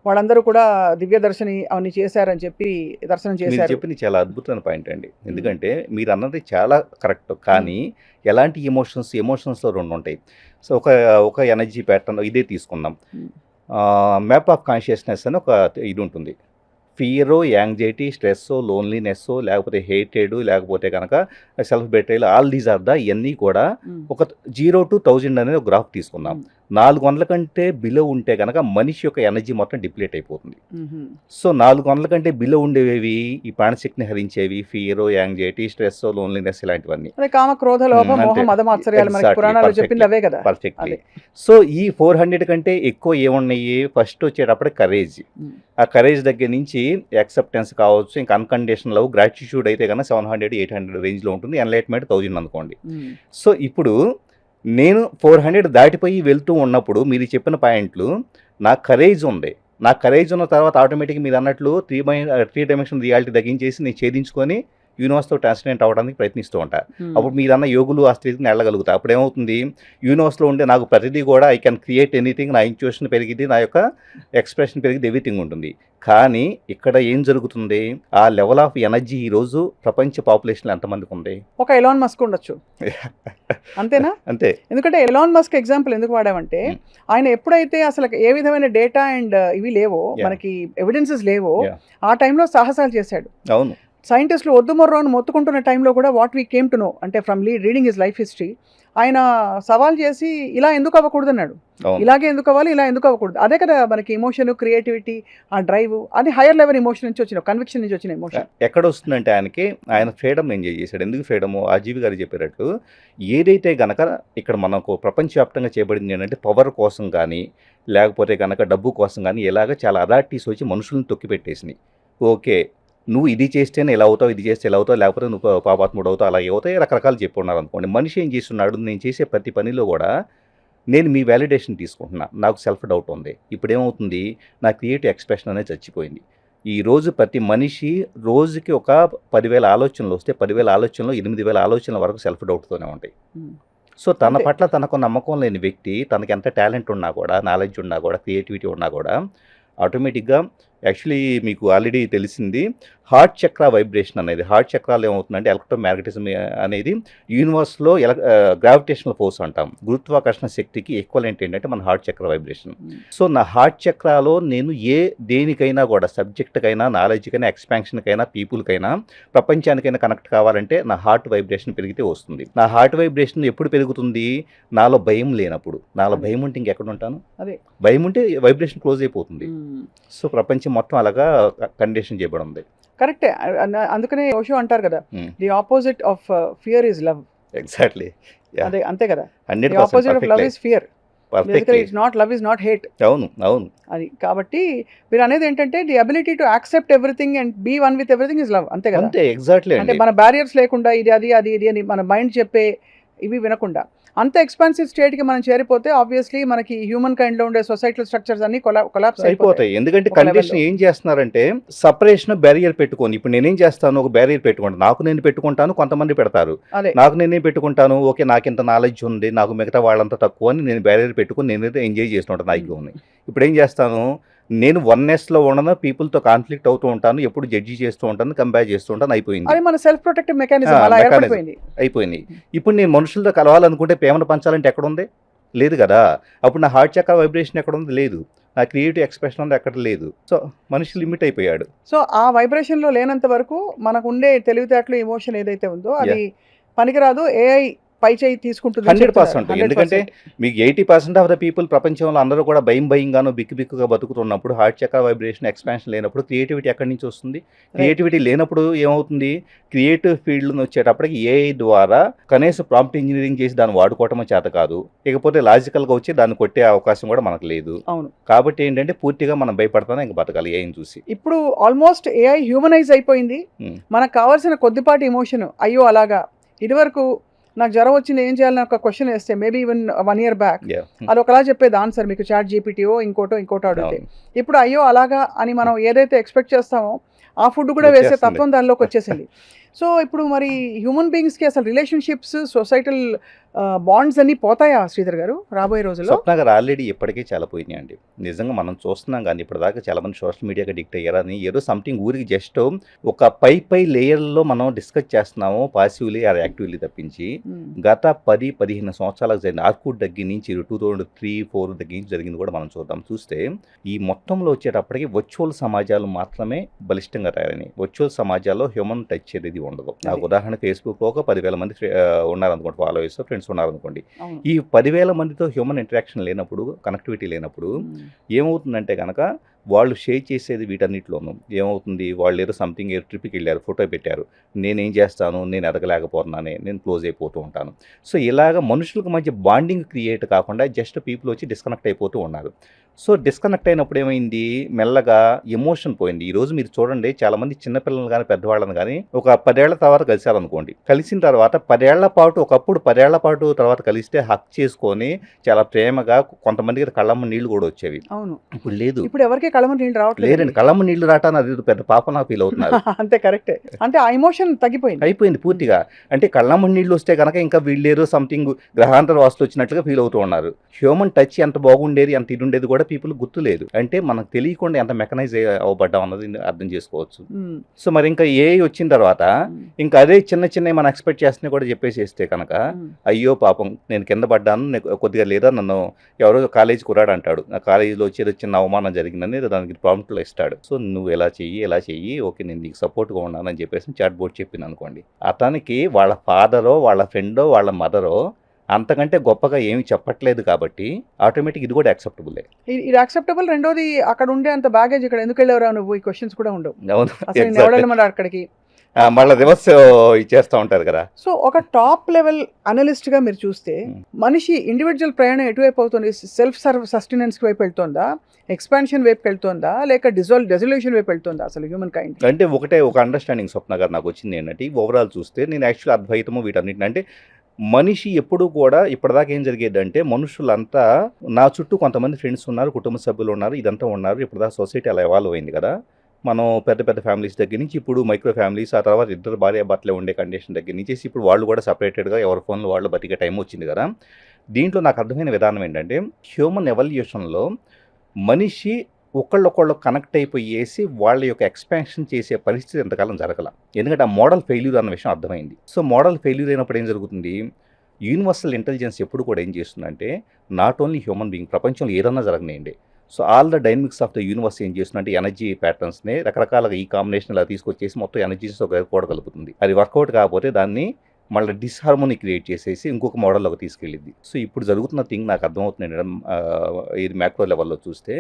వాళ్ళందరూ కూడా దివ్య దర్శని అవన్నీ చేశారని చెప్పి దర్శనం చేశారు. చెప్పింది చాలా అద్భుతమైన పాయింట్ అండి. ఎందుకంటే మీరు అన్నది చాలా కరెక్ట్. కానీ ఎలాంటి ఎమోషన్స్లో 2 ఉంటాయి. సో ఒక ఎనర్జీ ప్యాటర్న్ ఇదే తీసుకుందాం. మ్యాప్ ఆఫ్ కాన్షియస్నెస్ అని ఒక ఇది ఉంటుంది. ఫియరో, యాంగ్జైటీ, స్ట్రెస్సో, లోన్లీనెస్సో, లేకపోతే హేటెడ్, లేకపోతే కనుక self betrayal, all these are the ఇవన్నీ కూడా ఒక 0 to 1000 అనేది ఒక గ్రాఫ్ తీసుకుందాం. 400 కంటే బిలో ఉంటే కనుక మనిషి యొక్క ఎనర్జీ మొత్తం డిప్లీట్ అయిపోతుంది. సో 400 కంటే బిలో ఉండేవి ఈ ప్రాణశక్తిని హరించేవి ఫియరో, యాంగ్జైటీ, స్ట్రెస్, లోన్లీనెస్ ఇలాంటివన్నీ. కామ, క్రోధ, లోభ, మోహ, మద, మాత్సర్యాలు మనకి పురాణాలు చెప్పింది అవే కదా. పర్ఫెక్ట్లీ. సో ఈ 400 కంటే ఎక్కువ ఏమున్నాయి, ఫస్ట్ వచ్చేటప్పుడు కరేజ్. ఆ కరేజ్ దగ్గర నుంచి యాక్సెప్టెన్స్ కావచ్చు, ఇంకా అన్కండిషనల్ లవ్, గ్రాటిట్యూడ్ అయితే కనుక 700-800 రేంజ్లో ఉంటుంది. ఎన్లైట్మెంట్ 1000 అనుకోండి. సో ఇప్పుడు నేను 400 దాటిపోయి వెళ్తూ ఉన్నప్పుడు మీరు చెప్పిన పాయింట్లు, నా కరేజ్ ఉంది. నా కరేజ్ ఉన్న తర్వాత ఆటోమేటిక్గా మీరు అన్నట్లు 3-dimensional రియాలిటీ తగ్గించేసి నేను ఛేదించుకొని యూనివర్స్తో ట్రాన్స్జెంట్ అవ్వడానికి ప్రయత్నిస్తూ ఉంటా. అప్పుడు మీరన్న యోగులు ఆ స్థితిని వెళ్ళగలుగుతా. అప్పుడు ఏమవుతుంది, యూనివర్స్లో ఉండే నాకు ప్రతిదీ కూడా ఐ కెన్ క్రియేట్ ఎనీథింగ్, నా ఇంట్యూషన్ పెరిగింది, నా యొక్క ఎక్స్ప్రెషన్ పెరిగింది, ఎవ్రీథింగ్ ఉంటుంది. కానీ ఇక్కడ ఏం జరుగుతుంది, ఆ లెవెల్ ఆఫ్ ఎనర్జీ ఈరోజు ప్రపంచ పాపులేషన్ ఎంతమందికి ఉంది? ఒక ఎలాన్ మస్క్ ఉండొచ్చు, అంతేనా? అంతే. ఎందుకంటే ఎలాన్ మస్క్ ఎగ్జాంపుల్ ఎందుకు వాడామంటే ఆయన ఎప్పుడైతే అసలు ఏ విధమైన డేటా అండ్ ఇవి లేవో, మనకి ఎవిడెన్సెస్ లేవో, ఆ టైంలో సాహసాలు చేశాడు. అవును. సైంటిస్టులు వద్దు మొర్రో అని మొత్తుకుంటున్న టైంలో కూడా what we came to know అంటే from reading his life history, ఆయన సవాల్ చేసి ఇలా ఎందుకు అవ్వకూడదు అన్నాడు. ఇలాగే ఎందుకు అవ్వాలి, ఇలా ఎందుకు అవ్వకూడదు. అదే కదా మనకి ఎమోషన్, క్రియేటివిటీ, ఆ డ్రైవ్, అది హైయర్ లెవెల్ ఎమోషన్ నుంచి వచ్చిన, కన్విక్షన్ నుంచి వచ్చిన ఎమోషన్. ఎక్కడ వస్తుందంటే ఆయన ఫ్రీడమ్ ఎంజాయ్ చేశాడు. ఎందుకు ఫ్రీడము, ఆజీవి గారు చెప్పేటట్టు ఏదైతే గనక ఇక్కడ మనకు ప్రపంచవ్యాప్తంగా చేయబడింది ఏంటంటే పవర్ కోసం కానీ లేకపోతే కనుక డబ్బు కోసం కానీ ఇలాగ చాలా అథారిటీస్ వచ్చి మనుషులను తొక్కిపెట్టేసినాయి. ఓకే, నువ్వు ఇది చేస్తేనే ఇలా అవుతావు, ఇది చేస్తే ఇలా అవుతావు, లేకపోతే నువ్వు పాపాత్ముడు అవుతావు, అలాగే అవుతాయి, రకరకాలు చెప్పున్నారు అనుకోండి. మనిషి ఏం చేస్తున్నాడు, నేను చేసే ప్రతి పనిలో కూడా నేను మీ వ్యాలిడేషన్ తీసుకుంటున్నా, నాకు సెల్ఫ్ డౌట్ ఉంది. ఇప్పుడు ఏమవుతుంది, నా క్రియేటివ్ ఎక్స్ప్రెషన్ అనేది చచ్చిపోయింది. ఈరోజు ప్రతి మనిషి రోజుకి ఒక 10,000 ఆలోచనలు వస్తే 10,000 ఆలోచనలు 8,000 ఆలోచనల వరకు సెల్ఫ్ డౌట్తోనే ఉంటాయి. సో తన పట్ల తనకు నమ్మకం లేని వ్యక్తి, తనకి ఎంత టాలెంట్ ఉన్నా కూడా, నాలెడ్జ్ ఉన్నా కూడా, క్రియేటివిటీ ఉన్నా కూడా ఆటోమేటిక్గా యాక్చువల్లీ మీకు ఆల్రెడీ తెలిసింది హార్ట్ చక్ర వైబ్రేషన్ అనేది. హార్ట్ చక్రాలు ఏమవుతుందంటే ఎలక్ట్రోమాగ్నెటిజం అనేది యూనివర్స్లో గ్రావిటేషనల్ ఫోర్స్ అంటాం. గురుత్వాకర్షణ శక్తికి ఈక్వలెంట్ ఏంటంటే మన హార్ట్ చక్ర వైబ్రేషన్. సో నా హార్ట్ చక్రాలో నేను దేనికైనా కూడా, సబ్జెక్ట్కైనా, నాలెడ్జ్కైనా, ఎక్స్పాన్షన్కైనా, పీపుల్కైనా, ప్రపంచానికైనా కనెక్ట్ కావాలంటే నా హార్ట్ వైబ్రేషన్ పెరిగితే వస్తుంది. నా హార్ట్ వైబ్రేషన్ ఎప్పుడు పెరుగుతుంది, నాలో భయం లేనప్పుడు. నాలో భయం ఉంటే ఇంకెక్కడ ఉంటాను, అదే భయం ఉంటే వైబ్రేషన్ క్లోజ్ అయిపోతుంది. సో ప్రపంచం మొత్తం అలాగా కండిషన్ చేయబడి ఉంది. కరెక్టే. అందుకనే ఓషో అంటారు కదా, the opposite of fear is love. Exactly. అదే, అంతే కదా. 100% the opposite of love is fear. It's not love is not hate. అవును, అవును. అది కాబట్టి మీరు అనేది ఏంటంటే the ability to accept everything and be one with everything is love. అంతే కదా. అంతే, ఎగ్జాక్ట్లీ. అంటే మన బ్యారియర్స్ లేకుండా ఇది అది అది ఇది అని మన మైండ్ చెప్పే ఇవి వినకుండా. అంత ఎక్స్పాన్సివ్ స్టేట్కి మనం చేరిపోతే ఆబ్వియస్లీ మనకి హ్యూమన్ కైండ్లో ఉండే సొసైటల్ స్ట్రక్చర్స్ అన్ని కొలాప్స్ అయిపోతాయి. ఎందుకంటే ఒక కండిషన్ level లో. ఏం చేస్తున్నారంటే సపరేషన్ బ్యారియర్ పెట్టుకొని, ఇప్పుడు నేనేం చేస్తాను, ఒక బ్యారియర్ పెట్టుకుంటాను, నాకు నేను పెట్టుకుంటాను, కొంతమంది పెడతారు, అదే నాకు నేనే పెట్టుకుంటాను, ఓకే నాకు ఇంత నాలెడ్జ్ ఉంది, నాకు మిగతా వాళ్ళంతా తక్కువ అని నేను బ్యారియర్ పెట్టుకుని నేనైతే ఎంజాయ్ చేస్తుంటాను నా ఈగోని. ఇప్పుడు ఏం చేస్తాను, నేను వన్నెస్లో ఉండను, పీపుల్తో కాన్ఫ్లిక్ట్ అవుతూ ఉంటాను, ఎప్పుడు జడ్జి చేస్తూ ఉంటాను, కంపేర్ చేస్తూ ఉంటాను, అయిపోయింది అది మన సెల్ఫ్ ప్రొటెక్టివ్ మెకానిజం అలా mechanism. ఏర్పడిపోయింది. అయిపోయింది. ఇప్పుడు నేను మనుషులతో కలవాలనుకుంటే ప్రేమను పంచాలంటే ఎక్కడుంది, లేదు కదా. అప్పుడు నా హార్ట్ చక్ర వైబ్రేషన్ ఎక్కడ ఉంది, లేదు. నా క్రియేటివ్ ఎక్స్ప్రెషన్ ఉంది ఎక్కడ లేదు. సో మనిషి లిమిట్ అయిపోయాడు. సో ఆ వైబ్రేషన్లో లేనంత వరకు మనకు ఉండే తెలివితేటలు ఎమోషన్ ఏదైతే ఉందో అది పనికిరాదు. ఏఐ పై చేయి తీసుకుంటుంది 100%. ఎందుకంటే మీకు 80% ఆఫ్ ద పీపుల్ ప్రపంచంలో అందరూ కూడా భయంగాను బిక్కుగా బతుకుతున్నప్పుడు, హార్ట్ చక్ర వైబ్రేషన్ ఎక్స్పాన్షన్ లేనప్పుడు క్రియేటివిటీ ఎక్కడి నుంచి వస్తుంది? క్రియేటివిటీ లేనప్పుడు ఏమవుతుంది, క్రియేటివ్ ఫీల్డ్ వచ్చేటప్పటికి ఏఐ ద్వారా కనీసం ప్రాంప్ట్ ఇంజనీరింగ్ చేసి దాన్ని వాడుకోవటమో చేత కాదు, ఇకపోతే లాజికల్గా వచ్చి దాన్ని కొట్టే అవకాశం కూడా మనకు లేదు. అవును. కాబట్టి ఏంటంటే పూర్తిగా మనం భయపడతానే ఇంక బతకాలి ఏఐని చూసి. ఇప్పుడు ఆల్మోస్ట్ ఏఐ హ్యూమనైజ్ అయిపోయింది. మనకు కావాల్సిన కొద్దిపాటి ఎమోషన్, అయ్యో అలాగా, ఇదివరకు నాకు జ్వరం వచ్చింది ఏం చేయాలని ఒక క్వశ్చన్ వేస్తే మేబీ ఈవెన్ 1 year బ్యాక్ అది ఒకలా చెప్పేది ఆన్సర్, మీకు చాట్ జీపీటీఓ ఇంకోటో అడిగితే. ఇప్పుడు అయ్యో అలాగా అని మనం ఏదైతే ఎక్స్పెక్ట్ చేస్తామో ఆ ఫుడ్ కూడా వేసే తత్వం దానిలోకి వచ్చేసింది. సో ఇప్పుడు మరి హ్యూమన్ బీయింగ్స్కి అసలు రిలేషన్షిప్స్, సొసైటల్ బాండ్స్ అన్నీ పోతాయా శ్రీధర్ గారు రాబోయే రోజుల్లో? స్వప్న గారు ఆల్రెడీ ఇప్పటికే చాలా పోయినాయి అండి. నిజంగా మనం చూస్తున్నాం, కానీ ఇప్పటిదాకా చాలా మంది సోషల్ మీడియాకి అడిక్ట్ అయ్యారని ఏదో సంథింగ్ ఊరికి జస్ట్ ఒక పై లేయర్లో మనం డిస్కస్ చేస్తున్నాము, పాసివ్లీ ఆర్ యాక్టివ్లీ తప్పించి గత 10-15 సంవత్సరాలకు జరిగిన ఆర్కుడ్ దగ్గర నుంచి 2003-4 దగ్గర నుంచి జరిగింది కూడా మనం చూస్తే ఈ మొత్తంలో వచ్చేటప్పటికి వర్చువల్ సమాజాలు మాత్రమే బలిష్టంగా తయారైనాయి. వర్చువల్ సమాజాల్లో హ్యూమన్ టచ్ అనేది ఉండదు. నాకు ఉదాహరణ ఫేస్బుక్లో ఒక 10,000 మంది ఉన్నారనుకోండి, ఫాలోవర్స్ ఫ్రెండ్స్ ఉన్నారనుకోండి. ఈ 10,000 మందితో హ్యూమన్ ఇంటరాక్షన్ లేనప్పుడు, కనెక్టివిటీ లేనప్పుడు ఏమవుతుందంటే కనుక వాళ్ళు షేర్ చేసేది వీటన్నిటిలోనూ ఏమవుతుంది, వాళ్ళు ఏదో సంథింగ్ ట్రిప్కి వెళ్ళారు, ఫోటో పెట్టారు, నేనేం చేస్తాను, నేను ఎదగలేకపోతున్నానే, నేను క్లోజ్ అయిపోతూ ఉంటాను. సో ఇలాగ మనుషులకు మధ్య బాండింగ్ క్రియేట్ కాకుండా జస్ట్ పీపుల్ వచ్చి డిస్కనెక్ట్ అయిపోతూ ఉన్నారు. సో డిస్కనెక్ట్ అయినప్పుడు ఏమైంది, మెల్లగా ఎమోషన్ పోయింది. ఈరోజు మీరు చూడండి, చాలామంది చిన్నపిల్లలు కానీ పెద్దవాళ్ళని కానీ ఒక 10 ఏళ్ల తర్వాత కలిశారనుకోండి, కలిసిన తర్వాత 10 ఏళ్ల పాటు, ఒకప్పుడు 10 ఏళ్ల పాటు తర్వాత కలిస్తే హక్ చేసుకొని చాలా ప్రేమగా, కొంతమందికి కళ్ళమ్మ నీళ్లు కూడా వచ్చేవి. అవును. ఇప్పుడు లేదు. ఇప్పుడు ఎవరికి కళ్ళమ్మ నీళ్ళు రావట్లేదు. లేదండి, కళ్ళమ్మ నీళ్లు రావటాన్ని అది పెద్ద పాపలా ఫీల్ అవుతున్నారు. అంతే, కరెక్టే. అంటే ఆ ఎమోషన్ అయిపోయింది పూర్తిగా. అంటే కళ్ళమ్మ నీళ్లు వస్తే కనుక ఇంకా వీళ్ళేదో సంథింగ్ గ్రహాంతర వాస్తులు వచ్చినట్లుగా ఫీల్ అవుతూ ఉన్నారు. హ్యూమన్ టచ్ ఎంత బాగుండేది, ఎంత ఇది ఉండేది కూడా పీపుల్ గుర్తు లేదు. అంటే మనకు తెలియకుండా ఎంత మెకనైజ్ అవ్వబడ్డాం అన్నది అర్థం చేసుకోవచ్చు. సో మరి ఇంకా ఏఐ వచ్చిన తర్వాత ఇంకా అదే చిన్న మనం ఎక్స్పెక్ట్ చేస్తున్నా కూడా చెప్పేసేస్తే కనుక అయ్యో పాపం నేను కింద పడ్డాను, కొద్దిగా లేదా నన్ను ఎవరో కాలేజ్ కురాడు అంటాడు, నా కాలేజీలో వచ్చేది చిన్న అవమానం జరిగిందని దానికి ప్రాంప్ట్లో ఇస్తాడు. సో నువ్వు ఎలా చెయ్యి, ఓకే నేను నీకు సపోర్ట్గా ఉన్నానని చెప్పేసి చాట్ బోర్డ్ చెప్పింది అనుకోండి, అతనికి వాళ్ళ ఫాదరో వాళ్ళ ఫ్రెండో వాళ్ళ మదరో అంతకంటే గొప్పగా ఏమి చెప్పట్లేదు కాబట్టి ఆటోమేటిక్ ఇది కూడా యాక్సెప్టబుల్. ఇది యాక్సెప్టబుల్. రెండోది, అక్కడ ఉండే అంత బ్యాగేజ్ ఇక్కడ ఎందుకు వెళ్ళారా నువ్వు, ఈ క్వశ్చన్స్ కూడా ఉండవు. అవును, అక్కడికి మళ్ళీ రివర్స్ ఇచ్చేస్తూ ఉంటారు కదా. సో ఒక టాప్ లెవెల్ అనలిస్ట్గా మీరు చూస్తే మనిషి ఇండివిజువల్ ప్రయాణం ఎటువైపు అవుతుంది? సెల్ఫ్ సస్టెనెన్స్ వైపు వెళ్తుందా, ఎక్స్పాన్షన్ వైపు వెళ్తుందా, లేక డెజల్యూషన్ వైపు వెళ్తుందా అసలు హ్యూమన్ కైండ్? అంటే ఒక అండర్స్టాండింగ్ స్వప్న గారు నాకు వచ్చింది ఏంటంటే, ఓవరాల్ చూస్తే నేను యాక్చువల్ అద్వైతము వీటన్నిటిని, అంటే మనిషి ఎప్పుడు కూడా ఇప్పటిదాకా ఏం జరిగేదంటే మనుషులంతా నా చుట్టూ కొంతమంది ఫ్రెండ్స్ ఉన్నారు, కుటుంబ సభ్యులు ఉన్నారు, ఇదంతా ఉన్నారు. ఇప్పటిదాకా సొసైటీ అలా ఎవాల్వ్ అయింది కదా. మనం పెద్ద ఫ్యామిలీస్ దగ్గర నుంచి ఇప్పుడు మైక్రో ఫ్యామిలీస్, ఆ తర్వాత ఇద్దరు భార్యాభర్తలే ఉండే కండిషన్ దగ్గర నుంచి ఇప్పుడు వాళ్ళు కూడా సపరేటెడ్గా ఎవరి ఫోన్లో వాళ్ళు బతికే టైం వచ్చింది కదా. దీంట్లో నాకు అర్థమైన విధానం ఏంటంటే, హ్యూమన్ ఎవల్యూషన్లో మనిషి ఒకళ్ళొకళ్ళు కనెక్ట్ అయిపోయేసి వాళ్ళ యొక్క ఎక్స్పాన్షన్ చేసే పరిస్థితి ఎంతకాలం జరగల. ఎందుకంటే ఆ మోడల్ ఫెయిల్యూర్ అన్న విషయం అర్థమైంది. సో మోడల్ ఫెయిల్యూర్ అయినప్పుడు ఏం జరుగుతుంది, యూనివర్సల్ ఇంటెలిజెన్స్ ఎప్పుడు కూడా ఏం చేస్తుందంటే, నాట్ ఓన్లీ హ్యూమన్ బీయింగ్, ప్రపంచంలో ఏదన్నా జరగనియండి, so all the dynamics of the universe ఏం చేస్తుందంటే ఎనర్జీ ప్యాటర్న్స్ని రకరకాలుగా ఈ కాంబినేషన్ ఇలా తీసుకొచ్చేసి మొత్తం ఎనర్జీస్ ఒక కూడా కలుపుతుంది. అది వర్కౌట్ కాకపోతే దాన్ని మళ్ళీ డిస్హార్మోనీ క్రియేట్ చేసేసి ఇంకొక మోడల్లోకి తీసుకెళ్ళింది. సో ఇప్పుడు జరుగుతున్న థింగ్ నాకు అర్థమవుతుంది, ఇది మ్యాక్రో లెవెల్లో చూస్తే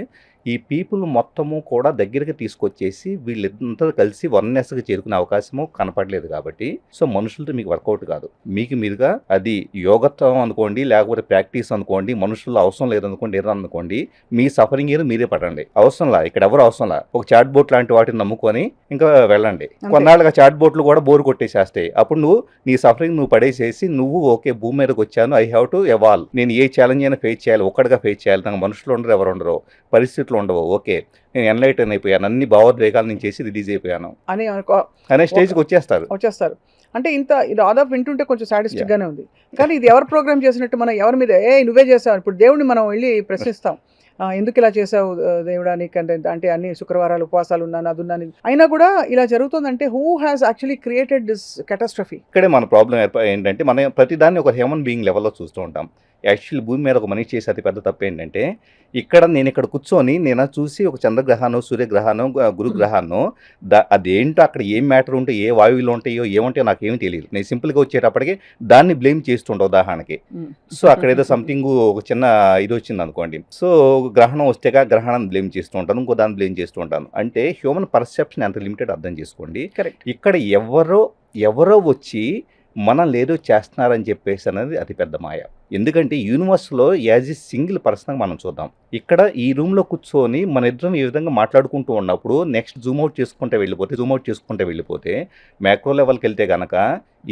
ఈ పీపుల్ మొత్తము కూడా దగ్గరికి తీసుకొచ్చేసి వీళ్ళంతా కలిసి వన్నెస్గా చేరుకునే అవకాశము కనపడలేదు కాబట్టి, సో మనుషులతో మీకు వర్కౌట్ కాదు. మీకు మీరుగా అది యోగత్వం అనుకోండి, లేకపోతే ప్రాక్టీస్ అనుకోండి, మనుషుల్లో అవసరం లేదనుకోండి, ఏదో అనుకోండి, మీ సఫరింగ్ ఏదో మీరే పడండి. అవసరంలా, ఇక్కడ ఎవరు అవసరంలా, ఒక చాట్ బోట్ లాంటి వాటిని నమ్ముకొని ఇంకా వెళ్ళండి. కొన్నాళ్ళుగా చాట్ బోట్లు కూడా బోర్ కొట్టేసేస్తాయి. అప్పుడు నువ్వు నీ సఫరింగ్ నువ్వు పడేసేసి నువ్వు ఓకే భూమి మీదకి వచ్చాను, ఐ హ్యావ్ టు ఎవాల్వ్, నేను ఏ ఛాలెంజ్ అయినా ఫేస్ చేయాలి, ఒక్కడిగా ఫేస్ చేయాలి, నాకు మనుషులు ఉండరు, ఎవరు ఉండరు, పరిస్థితులు ఉండవు, ఓకే నేను ఎన్లైటన్ అయిపోయాను, అన్ని భావోద్వేగాలు నేను చేసి రిలీజ్ అయిపోయాను అనే స్టేజ్కి వచ్చేస్తారు. అంటే ఇంత ఇది దాదాపు వింటుంటే కొంచెం సాటిస్టిక్ గానే ఉంది. కానీ ఇది ఎవరు ప్రోగ్రామ్ చేసినట్టు మనం ఎవరి మీద నువ్వే చేసావు, ఇప్పుడు దేవుడిని మనం వెళ్ళి ప్రశ్నిస్తాం, ఎందుకు ఇలా చేసావు దేవుడా నీకంటే, అంటే అన్ని శుక్రవారాలు ఉపవాసాలు ఉన్నాను అది ఉన్నాను, అయినా కూడా ఇలా జరుగుతుందంటే who has actually created this catastrophe? ఇక్కడే మన ప్రాబ్లం ఏంటంటే మనం ప్రతిదాన్ని ఒక హ్యూమన్ బీయింగ్ లెవెల్లో చూస్తూ ఉంటాం. యాక్చువల్లీ భూమి మీద ఒక మనిషి చేసే అతి పెద్ద తప్పు ఏంటంటే నేను ఇక్కడ కూర్చొని నేను చూసి ఒక చంద్రగ్రహానో సూర్యగ్రహానో గురుగ్రహానో అదేంటో అక్కడ ఏం మ్యాటర్ ఉంటే ఏ వాయువులు ఉంటాయో ఏముంటాయో నాకేమీ తెలియదు. నేను సింపుల్గా వచ్చేటప్పటికి దాన్ని బ్లేమ్ చేస్తుంటా ఉదాహరణకి. సో అక్కడ ఏదో సంథింగ్ ఒక చిన్న ఇది వచ్చింది అనుకోండి, సో గ్రహణం వస్తేగా గ్రహణాన్ని బ్లేమ్ చేస్తూ ఉంటాను, ఇంకో దాన్ని బ్లేమ్ చేస్తూ ఉంటాను. అంటే హ్యూమన్ పర్సెప్షన్ ఎంత లిమిటెడ్ అర్థం చేసుకోండి. ఇక్కడ ఎవరో వచ్చి మనం లేదో చేస్తున్నారని చెప్పేసి అనేది అతి పెద్ద మాయ. ఎందుకంటే యూనివర్స్లో యాజ్ ఎ సింగిల్ పర్సన్గా మనం చూద్దాం. ఇక్కడ ఈ రూమ్లో కూర్చొని మన ఇద్దరం ఈ విధంగా మాట్లాడుకుంటూ ఉన్నప్పుడు నెక్స్ట్ జూమ్ అవుట్ చేసుకుంటే వెళ్ళిపోతే మ్యాక్రో లెవెల్కి వెళ్తే కనుక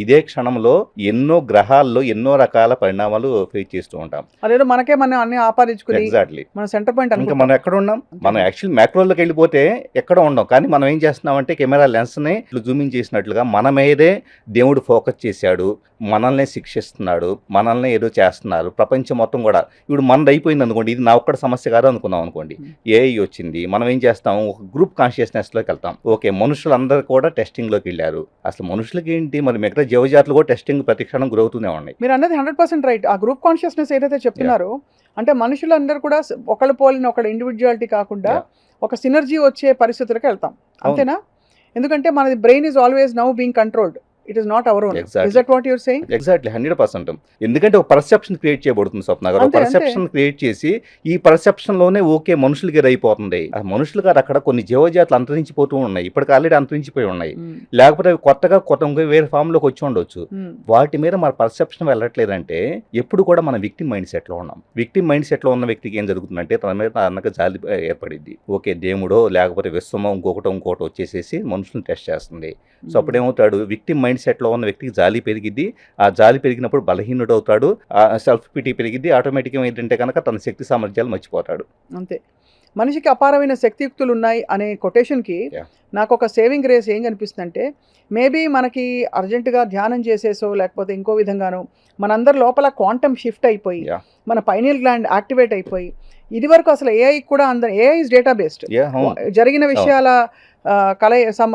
ఇదే క్షణంలో ఎన్నో గ్రహాల్లో ఎన్నో రకాల పరిణామాలు ఫేస్ చేస్తూ ఉంటాం. అదేదో మనకే మనం అన్ని ఆపాదించుకుని ఎగ్జాక్ట్లీ మన సెంటర్ పాయింట్ ఇంకా మనం ఎక్కడ ఉన్నాం, మనం యాక్చువల్లీ మ్యాక్రోలోకి వెళ్ళిపోతే ఎక్కడ ఉన్నాం. కానీ మనం ఏం చేస్తున్నాం అంటే కెమెరా లెన్స్ని జూమింగ్ చేసినట్లుగా మన మీదే దేవుడు ఫోకస్ చేశాడు, మనల్ని శిక్షిస్తున్నాడు, మనల్ని ఏదో చేస్తున్నారు. ప్రపంచం మొత్తం కూడా ఇప్పుడు మనది అయిపోయింది అనుకోండి, ఇది నా ఒక్కడ సమస్య కాదు అనుకున్నాం అనుకోండి, ఏఐ వచ్చింది, మనం ఏం చేస్తాం ఒక గ్రూప్ కాన్షియస్నెస్లోకి వెళ్తాం. ఓకే మనుషులందరూ కూడా టెస్టింగ్లోకి వెళ్ళారు, అసలు మనుషులకి ఏంటి మరి మిగతా జీవజాతులు కూడా టెస్టింగ్ ప్రతి క్షణం గురవుతూనే ఉన్నాయి. మీరు అన్నది 100% రైట్. ఆ గ్రూప్ కాన్షియస్నెస్ ఏదైతే చెప్తున్నారో అంటే మనుషులందరూ కూడా ఒకళ్ళు పోలిన ఒకళ్ళ ఇండివిజువాలిటీ కాకుండా ఒక సినర్జీ వచ్చే పరిస్థితులకు వెళ్తాం, అంతేనా? ఎందుకంటే మనది brain is always now being controlled, it is not our own. Is that what you are saying? Exactly 100%. ఎందుకంటే ఒక పర్సెప్షన్ క్రియేట్ చేయబడుతుంది స్వప్న గారు. పర్సెప్షన్ క్రియేట్ చేసి ఈ పర్సెప్షన్ లోనే ఓకే మనుషులకి అయిపోతుంది. ఆ మనుషులు గారు అక్కడ కొన్ని జీవజాతులు అంతరించిపోతూ ఉన్నాయి, ఇప్పటికి ఆల్రెడీ అంతరించిపోయి ఉన్నాయి, లేకపోతే అవి కొత్తగా వేరే ఫామ్ లోకి వచ్చి ఉండొచ్చు. వాటి మీద మన పర్సెప్షన్ వెళ్ళట్లేదంటే ఎప్పుడు కూడా మన విక్టిమ్ మైండ్ సెట్ లో ఉన్నాం. విక్టిమ్ మైండ్ సెట్ లో ఉన్న వ్యక్తికి ఏం జరుగుతుందంటే తన మీద అన్నక జాలి ఏర్పడింది. ఓకే దేవుడో లేకపోతే విశ్వమో ఇంకొకటి వచ్చేసేసి మనుషులను టెస్ట్ చేస్తుంది. సో అప్పుడేమవుతాడు, విక్టిమ్ మైండ్ సెట్లో ఉన్న వ్యక్తికి జాలి పెరిగిద్ది, ఆ జాలి పెరిగినప్పుడు బలహీనుడు అవుతాడు, ఆ సెల్ఫ్ పిటీ పెరిగిద్ది, ఆటోమేటిక్గా ఏంటంటే కనుక తన శక్తి సామర్థ్యాలు మర్చిపోతాడు. అంతే. మనిషికి అపారమైన శక్తియుక్తులు ఉన్నాయి అనే కొటేషన్కి నాకు ఒక సేవింగ్ రేస్ ఏం కనిపిస్తుందంటే, మేబీ మనకి అర్జెంటుగా ధ్యానం చేసేసో లేకపోతే ఇంకో విధంగానో మనందరి లోపల క్వాంటమ్ షిఫ్ట్ అయిపోయి మన పైనియల్ గ్లాండ్ యాక్టివేట్ అయిపోయి ఇది వరకు అసలు ఏఐ కూడా ఏఐ ఇస్ డేటా బేస్డ్, జరిగిన విషయాల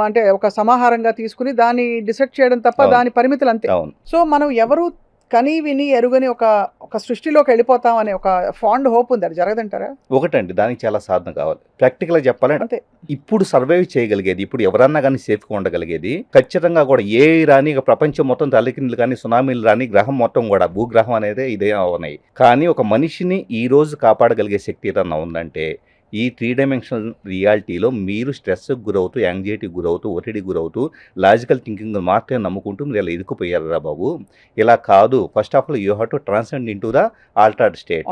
అంటే ఒక సమాహారంగా తీసుకుని దాన్ని డిసెక్ట్ చేయడం తప్ప దాని పరిమితులు అంతే. సో మనం ఎవరు కని విని ఎరుగని ఒక సృష్టిలోకి వెళ్ళిపోతాం అనే ఒక ఫాండ్ హోప్ ఉంది, అది జరగదంటారా? ఒకటండి, దానికి చాలా సాధన కావాలి. ప్రాక్టికల్గా చెప్పాలంటే ఇప్పుడు సర్వైవ్ చేయగలిగేది, ఇప్పుడు ఎవరన్నా కానీ సేఫ్గా ఉండగలిగేది ఖచ్చితంగా కూడా ఏ రాని ప్రపంచం మొత్తం తల్లికిందులు కానీ సునామీలు రాని గ్రహం మొత్తం కూడా భూగ్రహం అనేది ఇదే ఉన్నాయి. కానీ ఒక మనిషిని ఈ రోజు కాపాడగలిగే శక్తి ఏదన్నా ఉందంటే ఈ 3 డైమెన్షనల్ రియాలిటీలో మీరు స్ట్రెస్కి గురవుతూ, యాంగ్జైటీకి గురవుతూ, ఒత్తిడికి గురవుతూ, లాజికల్ థింకింగ్ మాత్రమే నమ్ముకుంటూ మీరు ఇలా ఇరుక్కుపోయారా బాబు, ఇలా కాదు. First of all you have to transcend in to the altered state.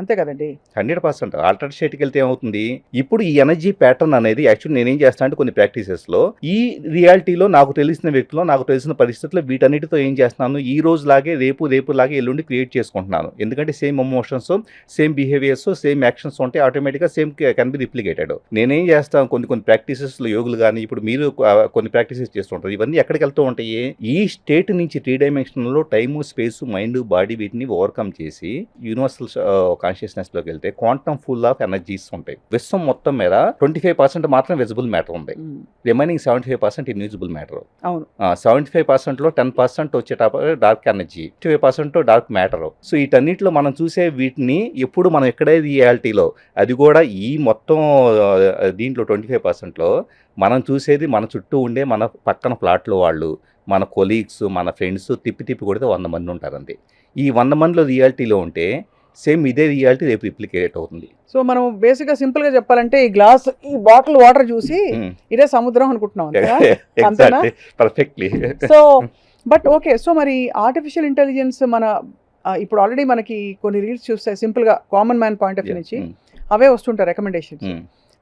అంతే కదండి. 100% ఆల్టర్డ్ స్టేట్కి వెళ్తే ఏమవుతుంది, ఇప్పుడు ఈ ఎనర్జీ ప్యాటర్న్ అనేది యాక్చువల్లీ నేనేం చేస్తాను అంటే కొన్ని ప్రాక్టీసెస్లో ఈ రియాలిటీలో నాకు తెలిసిన వ్యక్తులు, నాకు తెలిసిన పరిస్థితుల్లో వీటన్నిటితో ఏం చేస్తున్నాను, ఈ రోజు లాగే రేపు లాగే ఎల్లుండి క్రియేట్ చేసుకుంటున్నాను. ఎందుకంటే same emotions, same behaviours, same actions ఉంటే ఆటోమేటిక్గా సేమ్ కెన్ బి రిప్లికేటెడ్. నేనేం చేస్తాను కొన్ని ప్రాక్టీసెస్లో యోగులు కానీ ఇప్పుడు మీరు కొన్ని ప్రాక్టీసెస్ చేస్తుంటారు, ఇవన్నీ ఎక్కడికి వెళ్తూ ఉంటాయి, ఈ స్టేట్ నుంచి 3 డైమెన్షన్లో టైము, స్పేస్, మైండ్, బాడీ వీటిని ఓవర్కమ్ చేసి యూనివర్సల్ కాన్షియస్నెస్లోకి వెళ్తే క్వాంటమ్ ఫుల్ ఆఫ్ ఎనర్జీస్ ఉంటాయి. విశ్వం మొత్తం మీద 25% మాత్రం విజిబుల్ మ్యాటర్ ఉంది, రిమైనింగ్ 75% ఇన్విజిబుల్ మ్యాటర్. 75%లో 10% వచ్చేటప్పుడు dark energy, 25% dark matter. So వీటన్నిటిలో మనం చూసే వీటిని ఎప్పుడు మనం ఎక్కడే రియాలిటీలో అది కూడా ఈ మొత్తం దీంట్లో 25%లో మనం చూసేది మన చుట్టూ ఉండే మన పక్కన ప్లాట్లో వాళ్ళు, మన కొలీగ్స్, మన ఫ్రెండ్స్ తిప్పి కొడితే 100 మంది ఉంటారండి. ఈ 100 మందిలో రియాలిటీలో ఉంటే సేమ్ ఇదే రియాలిటీ రేపు రిప్లికేట్ అవుతుంది. సో మనం బేసిక్గా సింపుల్గా చెప్పాలంటే ఈ బాటిల్ వాటర్ చూసి ఇదే సముద్రం అనుకుంటున్నాం. Perfectly. So but okay, so మరి ఆర్టిఫిషియల్ ఇంటెలిజెన్స్ మన ఇప్పుడు ఆల్రెడీ మనకి కొన్ని రీల్స్ చూస్తే సింపుల్గా common man point of view నుంచి అవే వస్తుంటాయి రికమెండేషన్స్.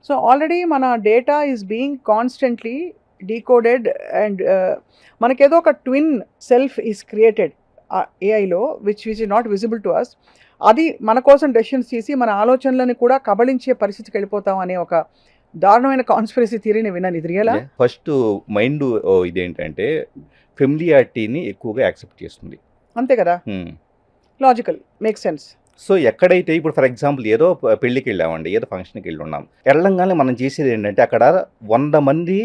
సో ఆల్రెడీ మన data is being constantly decoded and మనకేదో ఒక ట్విన్ సెల్ఫ్ ఈస్ క్రియేటెడ్ ఏఐలో which is not visible to us. అది మన కోసం డెసిషన్స్ తీసి మన ఆలోచనలను కూడా కబళించే పరిస్థితికి వెళ్ళిపోతాం అనే ఒక దారుణమైన కాన్స్పిరసీ థియరీని విన్నాను. ఇది రియలా? ఫస్ట్ మైండ్ ఇదేంటంటే ఫెమిలియారిటీని ఎక్కువగా యాక్సెప్ట్ చేస్తుంది. అంతే కదా, లాజికల్, మేక్ సెన్స్. సో ఎక్కడైతే ఇప్పుడు ఫర్ ఎగ్జాంపుల్ ఏదో పెళ్ళికి వెళ్ళామండి, ఏదో ఫంక్షన్కి వెళ్ళి ఉన్నాం, వెళ్ళంగానే మనం చేసేది ఏంటంటే అక్కడ 100 మంది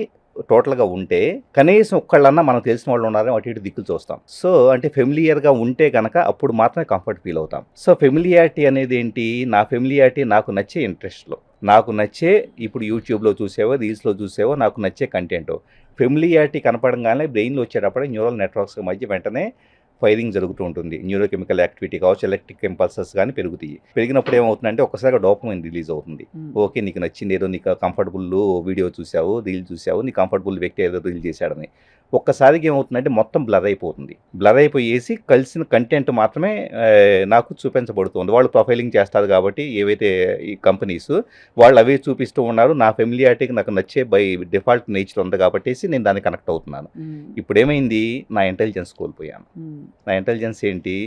టోటల్గా ఉంటే కనీసం ఒక్కళ్ళన్నా మనకు తెలిసిన వాళ్ళు ఉన్నారని అటు ఇటు దిక్కులు చూస్తాం. సో అంటే ఫెమిలియర్గా ఉంటే కనుక అప్పుడు మాత్రమే కంఫర్ట్ ఫీల్ అవుతాం. సో ఫెమిలియారిటీ అనేది ఏంటి? నా ఫెమిలియారిటీ నాకు నచ్చే ఇంట్రెస్ట్లో, నాకు నచ్చే ఇప్పుడు యూట్యూబ్లో చూసేవో రీల్స్లో చూసేవో నాకు నచ్చే కంటెంట్. ఫెమిలియారిటీ కనపడంగానే బ్రెయిన్లో వచ్చేటప్పుడే న్యూరల్ నెట్వర్క్స్ మధ్య వెంటనే ఫైరింగ్ జరుగుతూ ఉంటుంది. న్యూరోకెమికల్ యాక్టివిటీ కావచ్చు, ఎలక్ట్రిక్ ఇంపల్సెస్ కానీ పెరుగుతాయి. పెరిగినప్పుడు ఏమవుతుందంటే ఒక్కసారిగా డోపమైన్ రిలీజ్ అవుతుంది. ఓకే, నీకు నచ్చింది ఏదో, నీకు కంఫర్టబుల్ వీడియో చూసావు, రీల్ చూసావు, నీ కంఫర్టబుల్ వ్యక్తి ఏదో రీల్ చేశాడని ఒక్కసారికి ఏమవుతుందంటే మొత్తం బ్లర్ అయిపోతుంది. బ్లర్ అయిపోయేసి కలిసిన కంటెంట్ మాత్రమే నాకు చూపించబడుతుంది. వాళ్ళు ప్రొఫైలింగ్ చేస్తారు కాబట్టి ఏవైతే ఈ కంపెనీస్ వాళ్ళు అవే చూపిస్తూ ఉన్నారు. నా ఫెమిలియారిటీకి నాకు నచ్చే బై డిఫాల్ట్ నేచర్ ఉంది కాబట్టి నేను దాన్ని కనెక్ట్ అవుతున్నాను. ఇప్పుడు ఏమైంది? నా ఇంటెలిజెన్స్ కోల్పోయాను. నా ఇంటెలిజెన్స్ ఏంటి?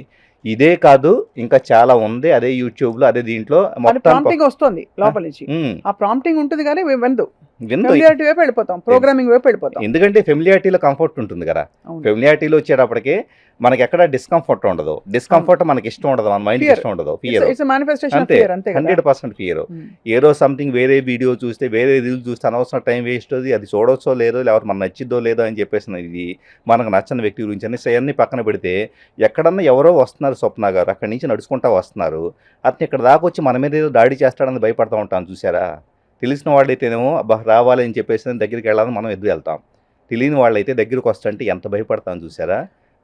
ఇదే కాదు, ఇంకా చాలా ఉంది. అదే యూట్యూబ్లో, అదే దీంట్లో ప్రాంప్టింగ్ వస్తుంది లోపల నుంచి. ఆ ప్రాంప్టింగ్ ఉంటుంది కానీ విందు ఫెమిలియారిటీ వైపు వెళ్ళిపోతాం, ప్రోగ్రామింగ్ వైపు వెళ్ళిపోతాం. ఎందుకంటే ఫెమిలియారిటీలో కంఫర్ట్ ఉంటుంది కదా. ఫెమిలియారిటీలో వచ్చేటప్పటికే మనకి ఎక్కడ డిస్కంఫర్ట్ ఉండదు. డిస్కంఫర్ట్ మనకి ఇష్టం ఉండదు, మన మైండ్ ఇష్టం ఉండదు. ఫియర్ అంతే, 100% ఫియర్. ఏదో సంథింగ్ వేరే వీడియో చూస్తే, వేరే రీల్ చూస్తే అనవసరం టైం వేస్ట్. అది చూడొచ్చో లేదో, లేకపోతే మనకు నచ్చిద్దో లేదో అని చెప్పేసి ఇది మనకు నచ్చని వ్యక్తి గురించి అన్ని పక్కన పెడితే ఎక్కడన్నా ఎవరో వస్తున్నారు, స్వప్న గారు అక్కడి నుంచి నడుచుకుంటా వస్తున్నారు, అతను ఇక్కడ దాకా వచ్చి మన మీద ఏదో దాడి చేస్తాడని భయపడతా ఉంటాను చూసారా. తెలిసిన వాళ్ళైతేనేమో అబ్బా రావాలని చెప్పేసి దగ్గరికి వెళ్ళాలని మనం ఎదురు వెళ్తాం. తెలియని వాళ్ళైతే దగ్గరికి వస్తుంటే ఎంత భయపడతాం చూసారా.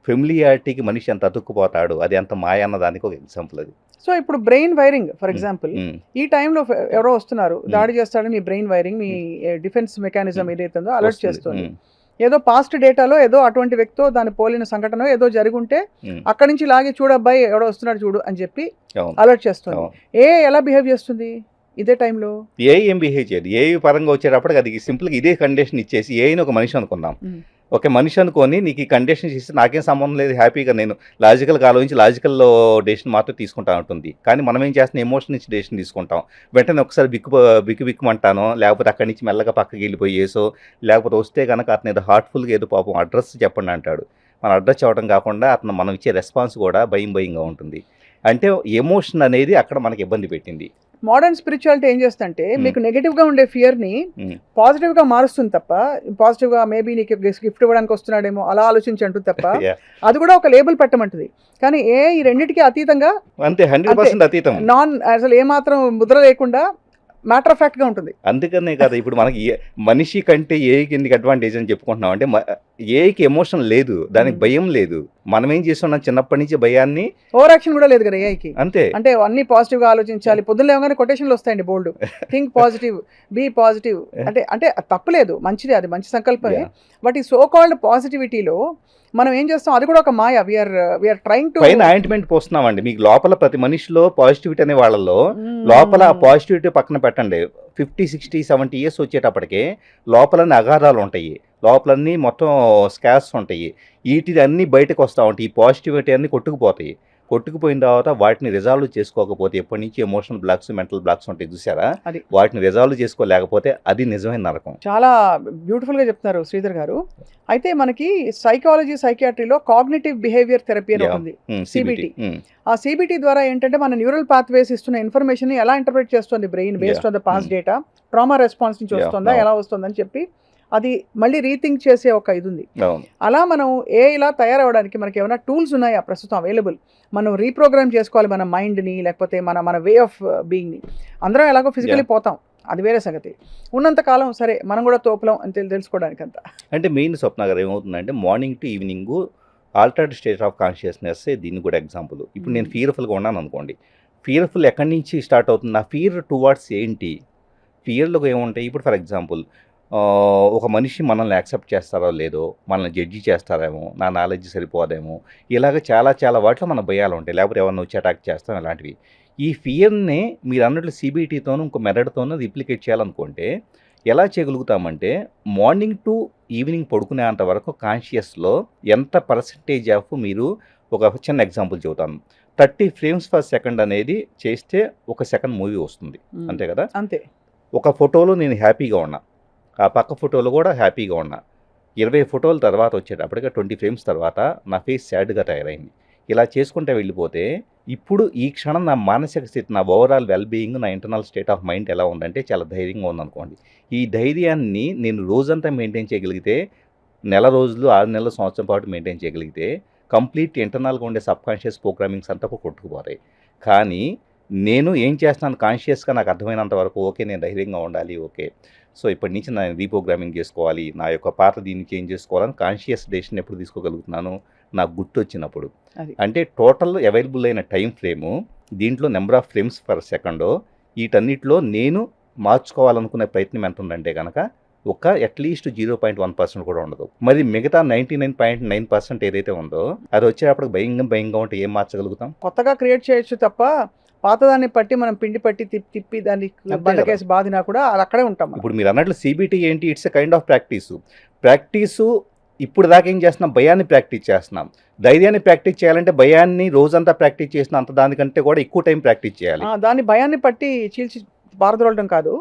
ఫెమిలియారిటీకి మనిషి ఎంత అతుక్కుపోతాడు, అది ఎంత మాయ అన్న దానికి ఒక ఎగ్జాంపుల్ అది. సో ఇప్పుడు బ్రెయిన్ వైరింగ్ ఫర్ ఎగ్జాంపుల్, ఈ టైంలో ఎవరో వస్తున్నారు దాడి చేస్తాడని మీ బ్రెయిన్ వైరింగ్, మీ డిఫెన్స్ మెకానిజం ఏదైతుందో అలర్ట్ చేస్తుంది. ఏదో పాస్ట్ డేటాలో ఏదో అటువంటి వ్యక్తితో దాని పోలిన సంఘటన ఏదో జరుగుంటే అక్కడి నుంచి లాగి చూడబ్బాయి ఎవడో వస్తున్నాడు చూడు అని చెప్పి అలర్ట్ చేస్తుంది. ఎలా బిహేవ్ చేస్తుంది ఇదే టైంలో? ఏం బిహేవ్ చేయదు. ఏ పరంగా వచ్చేటప్పటికి అది సింపుల్గా ఇదే కండిషన్ ఇచ్చేసి ఏని ఒక మనిషి అనుకున్నాం. ఒక మనిషి అనుకొని నీకు ఈ కండిషన్ ఇస్తే నాకేం సంబంధం లేదు, హ్యాపీగా నేను లాజికల్గా ఆలోచించి లాజికల్లో డెసిషన్ మాత్రం తీసుకుంటా ఉంటుంది. కానీ మనం ఏం చేస్తున్నాం, ఎమోషన్ నుంచి డెసిషన్ తీసుకుంటాం. వెంటనే ఒకసారి బిక్కుమంటానో, లేకపోతే అక్కడి నుంచి మెల్లగా పక్కకి వెళ్ళిపోయేసో, లేకపోతే వస్తే కనుక అతను ఏదో హార్ట్ఫుల్గా ఏదో పాపం అడ్రస్ చెప్పండి అంటాడు. మన అడ్రస్ చెప్పడం కాకుండా అతను మనం ఇచ్చే రెస్పాన్స్ కూడా భయంగా ఉంటుంది. అంటే ఎమోషన్ అనేది అక్కడ మనకి ఇబ్బంది పెట్టింది. మోడర్న్ స్పిరిచువాలిటీ ఏం చేస్తుందంటే మీకు నెగిటివ్గా ఉండే ఫియర్ని పాజిటివ్గా మారుస్తుంది తప్ప, పాజిటివ్గా మేబీ నీకు గిఫ్ట్ ఇవ్వడానికి వస్తున్నాడేమో అలా ఆలోచించంటుంది తప్ప అది కూడా ఒక లేబుల్ పెట్టమంటుంది. కానీ ఈ రెండింటికి అతీతంగా, అంతే 100% అతీతం, అసలు ఏమాత్రం ముద్ర లేకుండా మ్యాటర్ ఆఫ్ ఫ్యాక్ట్గా ఉంటుంది. అందుకనే కదా ఇప్పుడు మనకి మనిషి కంటే ఏకి ఎందుకు అడ్వాంటేజ్ అని చెప్పుకుంటున్నాం అంటే ఏకి ఎమోషన్ లేదు, దానికి భయం లేదు. మనం ఏం చేస్తున్నాం, చిన్నప్పటి నుంచి భయాన్ని, ఓవర్ యాక్షన్ కూడా లేదు కదా ఏఐకి. అంతే, అంటే అన్ని పాజిటివ్గా ఆలోచించాలి. పొద్దున్న లేవగానే కొటేషన్లు వస్తాయండి బోల్డ్, థింక్ పాజిటివ్, బీ పాజిటివ్. అంటే తప్పులేదు, మంచిదే, అది మంచి సంకల్పమే. బట్ ఈ సో కాల్డ్ పాజిటివిటీలో మనం ఏం చేస్తాం, అది కూడా ఒక మాయ. వీఆర్ ట్రైంగ్ టు పైన ఆయింట్మెంట్ పోస్తున్నామండి. మీకు లోపల ప్రతి మనిషిలో పాజిటివిటీ అనే వాళ్ళలో లోపల పాజిటివిటీ పక్కన పెట్టండి. 50, 60, 70 ఇయర్స్ వచ్చేటప్పటికే లోపలన్నీ అగాధాలు ఉంటాయి, లోపలన్నీ మొత్తం స్కార్స్ ఉంటాయి. వీటిది అన్నీ బయటకు వస్తూ ఉంటాయి. ఈ పాజిటివిటీ అన్నీ కొట్టుకుపోతాయి. కొట్టుకుపోయిన తర్వాత వాటిని రిజాల్వ్ చేసుకోకపోతే, ఎప్పటి నుంచి ఎమోషనల్ బ్లాక్స్, మెంటల్ బ్లాక్స్ ఉంటాయి చూసారా, వాటిని రిజాల్వ్ చేసుకోలేకపోతే అది నిజమైన నరకం. చాలా బ్యూటిఫుల్గా చెప్తున్నారు శ్రీధర్ గారు. అయితే మనకి సైకాలజీ, సైకియాట్రీలో కాగ్నిటివ్ బిహేవియర్ థెరపీ అని ఉంది, సిబిటి. ఆ సిబిటి ద్వారా ఏంటంటే మన న్యూరల్ పాత్వేస్ ఇస్తున్న ఇన్ఫర్మేషన్ ఎలా ఇంటర్ప్రిట్ చేస్తుంది brain based on the past data, trauma response నుంచి వస్తుందా, ఎలా వస్తుందని చెప్పి అది మళ్ళీ రీథింక్ చేసే ఒక ఇది ఉంది. అలా మనం ఇలా తయారవడానికి మనకి ఏమైనా టూల్స్ ఉన్నాయా ప్రస్తుతం అవైలబుల్? మనం రీప్రోగ్రామ్ చేసుకోవాలి మన మైండ్ని, లేకపోతే మన వే ఆఫ్ బీయింగ్ని. అందరం ఎలాగో ఫిజికలీ పోతాం, అది వేరే సంగతి. ఉన్నంతకాలం సరే మనం కూడా తోపులం అని తెలుసుకోవడానికి అంతా. అంటే మెయిన్ స్వప్న గారు ఏమవుతుందంటే morning to evening altered state of consciousness దీనికి కూడా ఎగ్జాంపుల్. ఇప్పుడు నేను ఫియర్ఫుల్గా ఉన్నాను అనుకోండి, ఫియర్ఫుల్ ఎక్కడి నుంచి స్టార్ట్ అవుతుంది, నా ఫియర్ టువార్డ్స్ ఏంటి, ఫియర్లో ఏముంటాయి. ఇప్పుడు ఫర్ ఎగ్జాంపుల్ ఒక మనిషి మనల్ని యాక్సెప్ట్ చేస్తారో లేదో, మనల్ని జడ్జి చేస్తారేమో, నా నాలెడ్జ్ సరిపోదేమో, ఇలాగ చాలా వాటిలో మన భయాలు ఉంటాయి. లేకపోతే ఎవరిని వచ్చి అటాక్ చేస్తాం, ఇలాంటివి. ఈ ఫియర్ని మీరు అన్నట్లు సిబిటీతోనూ ఇంకో మెథడ్తోనూ రిప్లికేట్ చేయాలనుకుంటే ఎలా చేయగలుగుతామంటే మార్నింగ్ టు ఈవినింగ్ పడుకునేంత వరకు కాన్షియస్లో ఎంత పర్సంటేజ్ ఆఫ్ మీరు ఒక చిన్న ఎగ్జాంపుల్ చెబుతాను. 30 frames per second అనేది చేస్తే 1 సెకండ్ మూవీ వస్తుంది, అంతే కదా? అంతే. ఒక ఫోటోలో నేను హ్యాపీగా ఉన్నా, ఆ పక్క ఫోటోలో కూడా హ్యాపీగా ఉన్నా, 20 ఫోటోల తర్వాత వచ్చేటప్పటికి 20 frames తర్వాత నా ఫేస్ సాడ్గా తయారైంది. ఇలా చేసుకుంటే వెళ్ళిపోతే ఇప్పుడు ఈ క్షణం నా మానసిక స్థితి, నా ఓవరాల్ వెల్బీయింగ్, నా ఇంటర్నల్ స్టేట్ ఆఫ్ మైండ్ ఎలా ఉందంటే చాలా ధైర్యంగా ఉందనుకోండి. ఈ ధైర్యాన్ని నేను రోజంతా మెయింటైన్ చేయగలిగితే, నెల రోజులు, 6 నెలలు, సంవత్సరం పాటు మెయింటైన్ చేయగలిగితే కంప్లీట్ ఇంటర్నల్గా ఉండే సబ్ కాన్షియస్ ప్రోగ్రామింగ్స్ అంతా కొట్టుకుపోతాయి. కానీ నేను ఏం చేస్తున్నాను కాన్షియస్గా నాకు అర్థమైనంత వరకు ఓకే నేను ధైర్యంగా ఉండాలి, ఓకే సో ఇప్పటి నుంచి నేను రీప్రోగ్రామింగ్ చేసుకోవాలి, నా యొక్క పాత దీన్ని చేంజ్ చేసుకోవాలని కాన్షియస్ డెసిషన్ ఎప్పుడు తీసుకోగలుగుతున్నాను, నాకు గుర్తు వచ్చినప్పుడు. అంటే టోటల్ అవైలబుల్ అయిన టైం ఫ్రేము, దీంట్లో number of frames per second, వీటన్నిటిలో నేను మార్చుకోవాలనుకునే ప్రయత్నం ఎంత ఉందంటే కనుక ఒక అట్లీస్ట్ 0.1% కూడా ఉండదు. మరి మిగతా 99.9% ఏదైతే ఉందో అది వచ్చేటప్పుడు భయంగా ఉంటే ఏం మార్చగలుగుతాం? కొత్తగా క్రియేట్ చేయొచ్చు తప్ప పాతదాన్ని పట్టి మనం పిండి పట్టి తిప్పి దాన్ని బండకేసి బాధినా కూడా అది అక్కడే ఉంటాం. ఇప్పుడు మీరు అన్నట్లు సిబిటి ఏంటి, it's a kind of practice. ఇప్పుడు దాకా ఏం చేస్తున్నాం, భయాన్ని ప్రాక్టీస్ చేస్తున్నాం. ధైర్యాన్ని ప్రాక్టీస్ చేయాలంటే భయాన్ని రోజంతా ప్రాక్టీస్ చేసిన అంత దానికంటే కూడా ఎక్కువ టైం ప్రాక్టీస్ చేయాలి. దాన్ని భయాన్ని పట్టి చీల్చి పారదోలడం కాదు,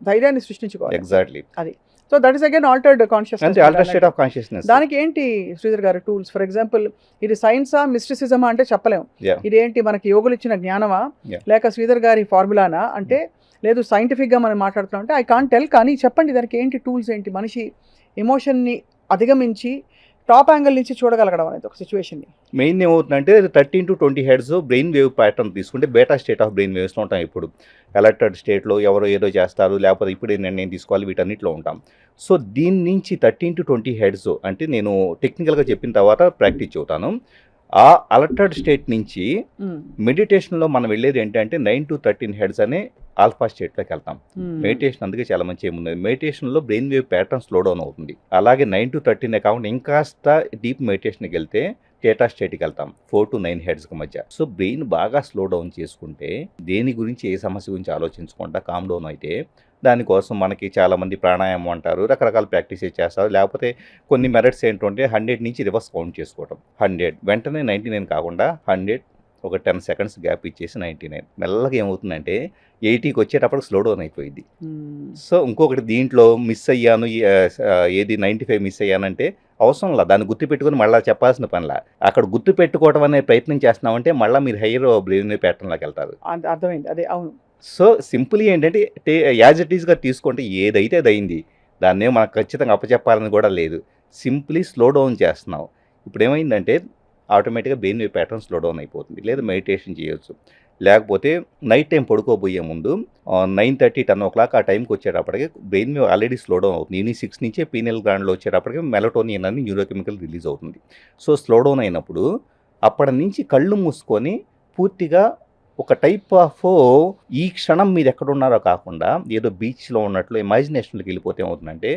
ధైర్యాన్ని సృష్టించుకోవాలి. ఎగ్జాక్ట్లీ అది. So that is again altered consciousness, altered state of consciousness. దానికి ఏంటి శ్రీధర్ గారు టూల్స్? ఫర్ ఎగ్జాంపుల్ ఇది సైన్సా మిస్టిసిజమా అంటే చెప్పలేము. ఇదేంటి మనకి యోగులు ఇచ్చిన జ్ఞానమా లేక శ్రీధర్ గారి ఫార్ములానా అంటే లేదు సైంటిఫిక్గా మనం మాట్లాడుతున్నాం అంటే ఐ కాంట్ టెల్. కానీ చెప్పండి దానికి ఏంటి టూల్స్ ఏంటి? మనిషి ఎమోషన్ని అధిగమించి టాప్ యాంగిల్ నుంచి చూడగలగడం అనేది ఒక సిచ్యువేషన్ని. మెయిన్ ఏమవుతుందంటే 13 to 20 heads brain wave pattern తీసుకుంటే బేటా స్టేట్ ఆఫ్ బ్రెయిన్ వేవ్స్లో ఉంటాం. ఇప్పుడు అలర్టెడ్ స్టేట్లో ఎవరో ఏదో చేస్తారు, లేకపోతే ఇప్పుడే నిర్ణయం తీసుకోవాలి, వీటన్నిటిలో ఉంటాం. సో దీని నుంచి 13 to 20 హెడ్స్ అంటే నేను టెక్నికల్గా చెప్పిన తర్వాత ప్రాక్టీస్ చెబుతాను. ఆ అలర్టెడ్ స్టేట్ నుంచి మెడిటేషన్లో మనం వెళ్ళేది ఏంటంటే 9 to 13 హెడ్స్ అనే ఆల్ఫా స్టేట్లోకి వెళ్తాం. మెడిటేషన్ అందుకే చాలా మంచి ఏముంది, మెడిటేషన్లో brain wave pattern slow down అవుతుంది. అలాగే 9 to 13 కాకుండా ఇంకాస్త డీప్ మెడిటేషన్కి వెళ్తే థీటా స్టేట్కి వెళ్తాం 4 to 9 హెడ్స్కి మధ్య. సో బ్రెయిన్ బాగా స్లో డౌన్ చేసుకుంటే దేని గురించి ఏ సమస్య గురించి ఆలోచించకుండా కామ్ డౌన్ అయితే దానికోసం మనకి చాలామంది ప్రాణాయామం అంటారు, రకరకాల ప్రాక్టీసెస్ చేస్తారు. లేకపోతే కొన్ని మెథడ్స్ ఏంటంటే 100 నుంచి రివర్స్ కౌంట్ చేసుకోవటం. 100 వెంటనే 99 కాకుండా 100 ఒక 10 seconds గ్యాప్ ఇచ్చేసి 99 మెల్లగా ఏమవుతుందంటే 80కి వచ్చేటప్పుడు స్లో డౌన్ అయిపోయింది. సో ఇంకొకటి దీంట్లో మిస్ అయ్యాను, ఏది 95 మిస్ అయ్యానంటే అవసరంలా, దాన్ని గుర్తుపెట్టుకుని మళ్ళీ చెప్పాల్సిన పనిలా. అక్కడ గుర్తు పెట్టుకోవడం అనే ప్రయత్నం చేస్తున్నామంటే మళ్ళీ మీరు హైయర్ బ్రెయిన్ ప్యాటర్న్లోకి వెళ్తారు. అర్థమైంది, అదే అవును. సో సింపుల్ ఏంటంటే యాజ్ ఇట్ ఈస్గా తీసుకుంటే ఏదైతే అది అయింది, దాన్నే మనకు ఖచ్చితంగా అప్పచెప్పాలని కూడా లేదు. సింప్లీ స్లో డౌన్ చేస్తున్నాం. ఇప్పుడు ఏమైందంటే ఆటోమేటిక్గా brain wave pattern slow down అయిపోతుంది. లేదా మెడిటేషన్ చేయొచ్చు. లేకపోతే నైట్ టైం పడుకోబోయే ముందు 9:30, 10 o'clock ఆ టైంకి వచ్చేటప్పటికి brain wave already slow down అవుతుంది. ఈవినింగ్ 6 నుంచే పీనియల్ గ్లాండ్లో వచ్చేటప్పటికి మెలటోనిన్ అని న్యూరోకెమికల్ రిలీజ్ అవుతుంది. సో స్లో డౌన్ అయినప్పుడు అప్పటి నుంచి కళ్ళు మూసుకొని పూర్తిగా ఒక టైప్ ఆఫ్ ఈ క్షణం మీరు ఎక్కడున్నారో కాకుండా ఏదో బీచ్లో ఉన్నట్లు ఇమాజినేషన్లోకి వెళ్ళిపోతే ఏమవుతుందంటే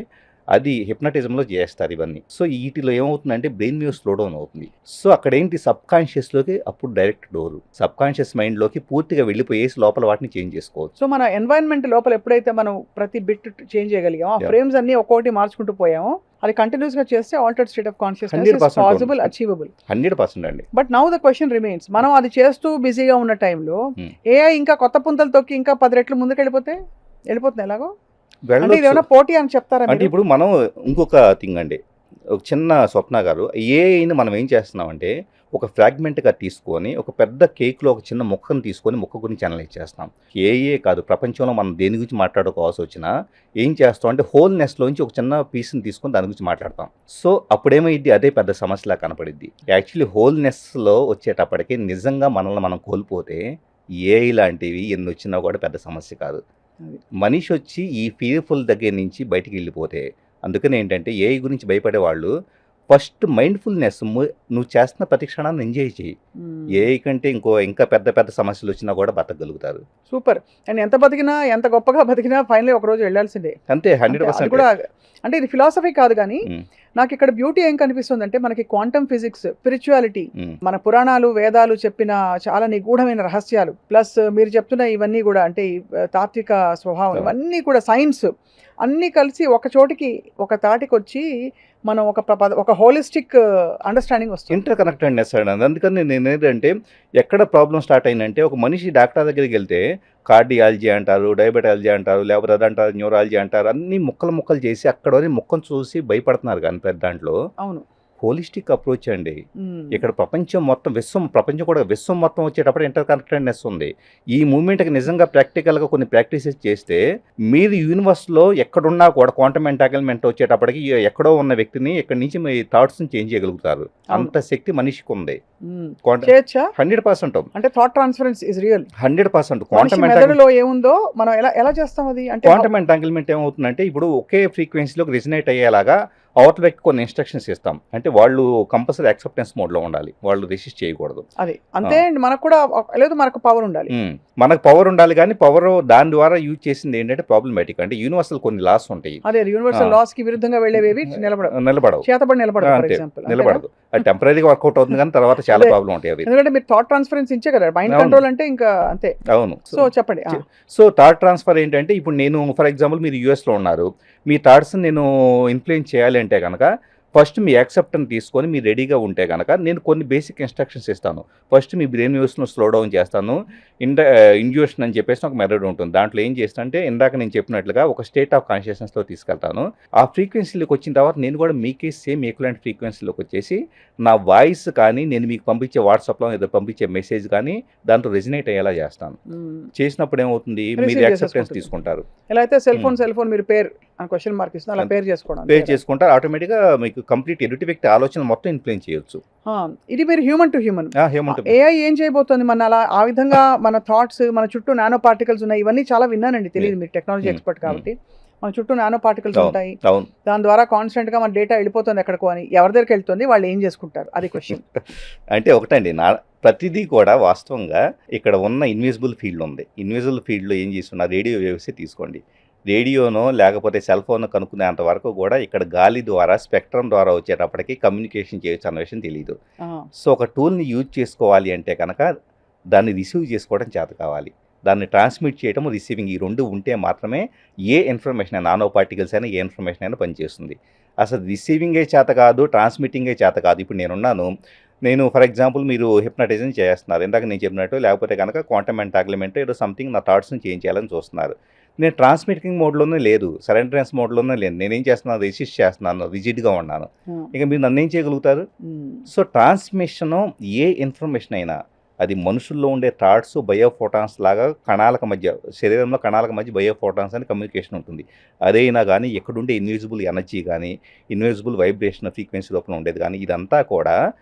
అది హిప్నటిజంలో చేస్తారు ఇవన్నీ. సో వీటిలో ఏమవుతుందంటే బ్రెయిన్ వేవ్ స్లో డౌన్ అవుతుంది. సో అక్కడ ఏంటి సబ్ కాన్షియస్లోకి అప్పుడు డైరెక్ట్ డోరు సబ్ కాన్షియస్ మైండ్లోకి పూర్తిగా వెళ్ళిపోయేసి లోపల వాటిని చేంజ్ చేసుకోవచ్చు. సో మన ఎన్వైరన్మెంట్ లోపల ఎప్పుడైతే మనం ప్రతి బిట్ చేంజ్ చేయగలిగామో, ఆ ఫ్రేమ్స్ అన్ని ఒక్కొక్కటి మార్చుకుంటూ పోయామో, అది కంటిన్యూస్ గా చేస్తే altered state of consciousness possible, achievable 100% అండి. But now the question remains, మనం అది చేస్తూ బిజీగా ఉన్న టైంలో ఏఐ ఇంకా కొత్త పుంతలు తొక్కి ఇంకా 10 రెట్లు ముందుకు వెళ్ళిపోతుంది ఎలాగో పోటీ అని చెప్తారా? అంటే ఇప్పుడు మనం ఇంకొక థింగ్ అండి, ఒక చిన్న స్వప్న గారు, ఏఐని మనం ఏం చేస్తున్నామంటే ఒక ఫ్రాగ్మెంట్గా తీసుకొని ఒక పెద్ద కేక్లో ఒక చిన్న ముక్కను తీసుకొని ముక్క గురించి అనలైజ్ చేస్తాం. ఏఏ కాదు, ప్రపంచంలో మనం దేని గురించి మాట్లాడుకోవాల్సి వచ్చినా ఏం చేస్తాం అంటే హోల్నెస్లోంచి ఒక చిన్న పీస్ని తీసుకొని దాని గురించి మాట్లాడతాం. సో అప్పుడేమైంది, అదే పెద్ద సమస్యలా కనపడిద్ది. యాక్చువల్లీ హోల్నెస్లో వచ్చేటప్పటికి నిజంగా మనల్ని మనం కోల్పోతే ఏఐ లాంటివి ఎన్ని వచ్చినా కూడా పెద్ద సమస్య కాదు. మనిషి వచ్చి ఈ ఫియర్ఫుల్ దగ్గర నుంచి బయటికి వెళ్ళిపోతే, అందుకని ఏంటంటే ఏఐ గురించి భయపడే వాళ్ళు ఫస్ట్ మైండ్ఫుల్నెస్, నువ్వు చేస్తున్న ప్రతి క్షణాన్ని ఎంజాయ్ చేయి. ఏ కంటే ఇంకా పెద్ద పెద్ద సమస్యలు వచ్చినా కూడా బతకగలుగుతారు. సూపర్. అండ్ ఎంత బతికినా ఎంత గొప్పగా బతికినా ఫైనల్ ఒక రోజు వెళ్ళాల్సిందే. అంతే, అది 100%. కూడా అంటే ఇది ఫిలాసఫీ కాదు కానీ నాకు ఇక్కడ బ్యూటీ ఏం కనిపిస్తుంది అంటే మనకి క్వాంటమ్ ఫిజిక్స్, స్పిరిచువాలిటీ, మన పురాణాలు వేదాలు చెప్పిన చాలా నిగూఢమైన రహస్యాలు, ప్లస్ మీరు చెప్తున్న ఇవన్నీ కూడా అంటే ఈ తాత్విక స్వభావం, ఇవన్నీ కూడా సైన్స్ అన్నీ కలిసి ఒక చోటికి ఒక తాటికి వచ్చి మనం ఒక హోలిస్టిక్ అండర్స్టాండింగ్ వస్తుంది. ఇంటర్ కనెక్టెడ్నెస్ అండి. అందుకని నేను ఏంటంటే ఎక్కడ ప్రాబ్లం స్టార్ట్ అయిందంటే, ఒక మనిషి డాక్టర్ దగ్గరికి వెళ్తే కార్డియాలజీ అంటారు, డయాబెటాలజీ అంటారు, లేకపోతే అదంటారు, న్యూరాలజీ అంటారు, అన్ని ముక్కలు చేసి అక్కడ ముక్కను చూసి భయపడుతున్నారు. కానీ పెద్ద దాంట్లో అవును హోలిస్టిక్ అప్రోచ్ అండి. ఇక్కడ ప్రపంచం కూడా విశ్వం మొత్తం వచ్చేటప్పుడు ఇంటర్ కనెక్టెడ్నెస్ ఉంది. ఈ మూమెంట్కి నిజంగా ప్రాక్టికల్గా కొన్ని ప్రాక్టీసెస్ చేస్తే మీరు యూనివర్స్లో ఎక్కడున్నా కూడా క్వాంటమ్ ఎంటాంగిల్మెంట్ వచ్చేటప్పటికి ఎక్కడో ఉన్న వ్యక్తిని ఇక్కడి నుంచి మీ థాట్స్ని చేంజ్ చేయగలుగుతారు. అంత శక్తి మనిషికి ఉంది. 100%. అంటే థాట్ ట్రాన్స్ఫరెన్స్ ఇస్ రియల్. 100%. మెదడులో ఏముందో మనం ఎలా చేస్తాం అది అంటే క్వాంటమ్ ఎంటాంగిల్మెంట్ ఏమవుతుందంటే, ఇప్పుడు ఒకే ఫ్రీక్వెన్సీలోకి రెజినేట్ అయ్యేలాగా అవతల వ్యక్తి కొన్ని ఇన్స్ట్రక్షన్స్ ఇస్తాం. అంటే వాళ్ళు కంపల్సరీ యాక్సెప్టెన్స్ మోడ్లో ఉండాలి, వాళ్ళు రెసిస్ట్ చేయకూడదు. అది అంతే. మనకు కూడా లేదు, మనకు పవర్ ఉండాలి. మనకు పవర్ ఉండాలి, కానీ పవర్ దాని ద్వారా యూజ్ చేసింది ఏంటంటే ప్రాబ్లమాటిక్. అంటే యూనివర్సల్ కొన్ని లాస్ ఉంటాయి. అదే యూనివర్సల్ లాస్ కి విరుద్ధంగా వెళ్ళేవి నిలబడవు, చేతబడి నిలబడదు. అది టెంపరీగా వర్కౌట్ అవుతుంది, కానీ తర్వాత చాలా ప్రాబ్లం ఉంటాయి అవి. ఎందుకంటే మీరు థాట్ ట్రాన్స్ఫరెన్స్ ఇచ్చే కదా, మైండ్ కంట్రోల్ అంటే ఇంకా అంతే. అవును. సో చెప్పండి. సో థాట్ ట్రాన్స్ఫర్ ఏంటంటే, ఇప్పుడు నేను ఫర్ ఎగ్జాంపుల్ మీరు యూఎస్లో ఉన్నారు, మీ థాట్స్ నేను ఇన్ఫ్లుయెన్స్ చేయాలి అంటే కనుక ఫస్ట్ మీ యాక్సెప్టెన్స్ తీసుకొని మీరు రెడీగా ఉంటే కనుక నేను కొన్ని బేసిక్ ఇన్స్ట్రక్షన్స్ ఇస్తాను. ఫస్ట్ మీ బ్రెయిన్ వేవ్స్ను స్లో డౌన్ చేస్తాను. ఇండ్యూషన్ అని చెప్పేసి ఒక మెథడ్ ఉంటుంది. దాంట్లో ఏం చేస్తానంటే, ఇందాక నేను చెప్పినట్లుగా ఒక స్టేట్ ఆఫ్ కాన్షియస్నెస్లో తీసుకెళ్తాను. ఆ ఫ్రీక్వెన్సీలోకి వచ్చిన తర్వాత నేను కూడా మీకే సేమ్ ఈక్వలెంట్ ఫ్రీక్వెన్సీలోకి వచ్చేసి నా వాయిస్ కానీ నేను మీకు పంపించే వాట్సాప్లో ఏదో పంపించే మెసేజ్ కానీ దాంట్లో రెజినేట్ అయ్యేలా చేస్తాను. చేసినప్పుడు ఏమవుతుంది, మీరు యాక్సెప్టెన్స్ తీసుకుంటారు. ఎలా అయితే సెల్ ఫోన్ మీరు పేరు క్వశ్చన్ మార్క్ ఇస్తున్నా అలా పేరు చేసుకుంటారు. ఆటోమేటిక్గా మీకు కంప్లీట్ ఎదుటి వ్యక్తి ఆలోచన మొత్తం ఇన్ఫ్లుయెన్స్ చేయొచ్చు. ఇది మీరు హ్యూమన్ టు హ్యూమన్. ఏఐ ఏం చేయబోతోంది మన అలా ఆ విధంగా మన థాట్స్, మన చుట్టూ నానో పార్టికల్స్ ఉన్నాయి. ఇవన్నీ చాలా విన్నానండి, తెలియదు, మీరు టెక్నాలజీ ఎక్స్పర్ట్ కాబట్టి. మన చుట్టూ నానో పార్టికల్స్ ఉంటాయి, దాని ద్వారా కాన్స్టెంట్ గా మన డేటా వెళ్ళిపోతుంది ఎక్కడికో అని. ఎవరి దగ్గరికి వెళ్తుంది, వాళ్ళు ఏం చేసుకుంటారు, అది క్వశ్చన్. అంటే ఒకటండి, ప్రతిదీ కూడా వాస్తవంగా ఇక్కడ ఉన్న ఇన్విజిబుల్ ఫీల్డ్ ఉంది. ఇన్విజిబుల్ ఫీల్డ్లో ఏం చేస్తున్నా రేడియో వేవ్స్ తీసుకోండి. రేడియోనో లేకపోతే సెల్ ఫోన్ కనుక్కునేంత వరకు కూడా ఇక్కడ గాలి ద్వారా స్పెక్ట్రమ్ ద్వారా వచ్చేటప్పటికి కమ్యూనికేషన్ చేయొచ్చు అన్న విషయం తెలియదు. సో ఒక టూల్ని యూజ్ చేసుకోవాలి అంటే కనుక దాన్ని రిసీవ్ చేసుకోవడం చేత కావాలి, దాన్ని ట్రాన్స్మిట్ చేయడం, రిసీవింగ్, ఈ రెండు ఉంటే మాత్రమే ఏ ఇన్ఫర్మేషన్ అయినా, నానో పార్టికల్స్ అయినా ఏ ఇన్ఫర్మేషన్ అయినా పనిచేస్తుంది. అసలు రిసీవింగే చేత కాదు, ట్రాన్స్మిటింగే చేత కాదు. ఇప్పుడు నేను ఫర్ ఎగ్జాంపుల్ మీరు హిప్నటైజేషన్ చేస్తున్నారు, ఇందాక నేను చెప్పినట్టు, లేకపోతే కనుక క్వాంటమ్ ఎంటాంగిల్మెంట్ ఏదో సంథింగ్ నా థాట్స్ని చేంజ్ చేయాలని చూస్తున్నారు. నేను ట్రాన్స్మిటింగ్ మోడ్లోనే లేదు, సరెండరెన్స్ మోడ్లోనే లేదు. నేనేం చేస్తున్నాను, రెసిస్ట్ చేస్తున్నాను, రిజిడ్గా ఉన్నాను. ఇక మీరు నన్ను ఏం చేయగలుగుతారు? సో ట్రాన్స్మిషను ఏ ఇన్ఫర్మేషన్ అయినా, అది మనుషుల్లో ఉండే థాట్స్ బయోఫోటాన్స్ లాగా కణాలకు మధ్య, శరీరంలో కణాలకు మధ్య బయోఫోటాన్స్ అని కమ్యూనికేషన్ ఉంటుంది. అదైనా కానీ ఎక్కడుండే ఇన్విజిబుల్ ఎనర్జీ కానీ, ఇన్విజిబుల్ వైబ్రేషన్ ఫ్రీక్వెన్సీ లోపల ఉండేది కానీ, ఇదంతా కూడా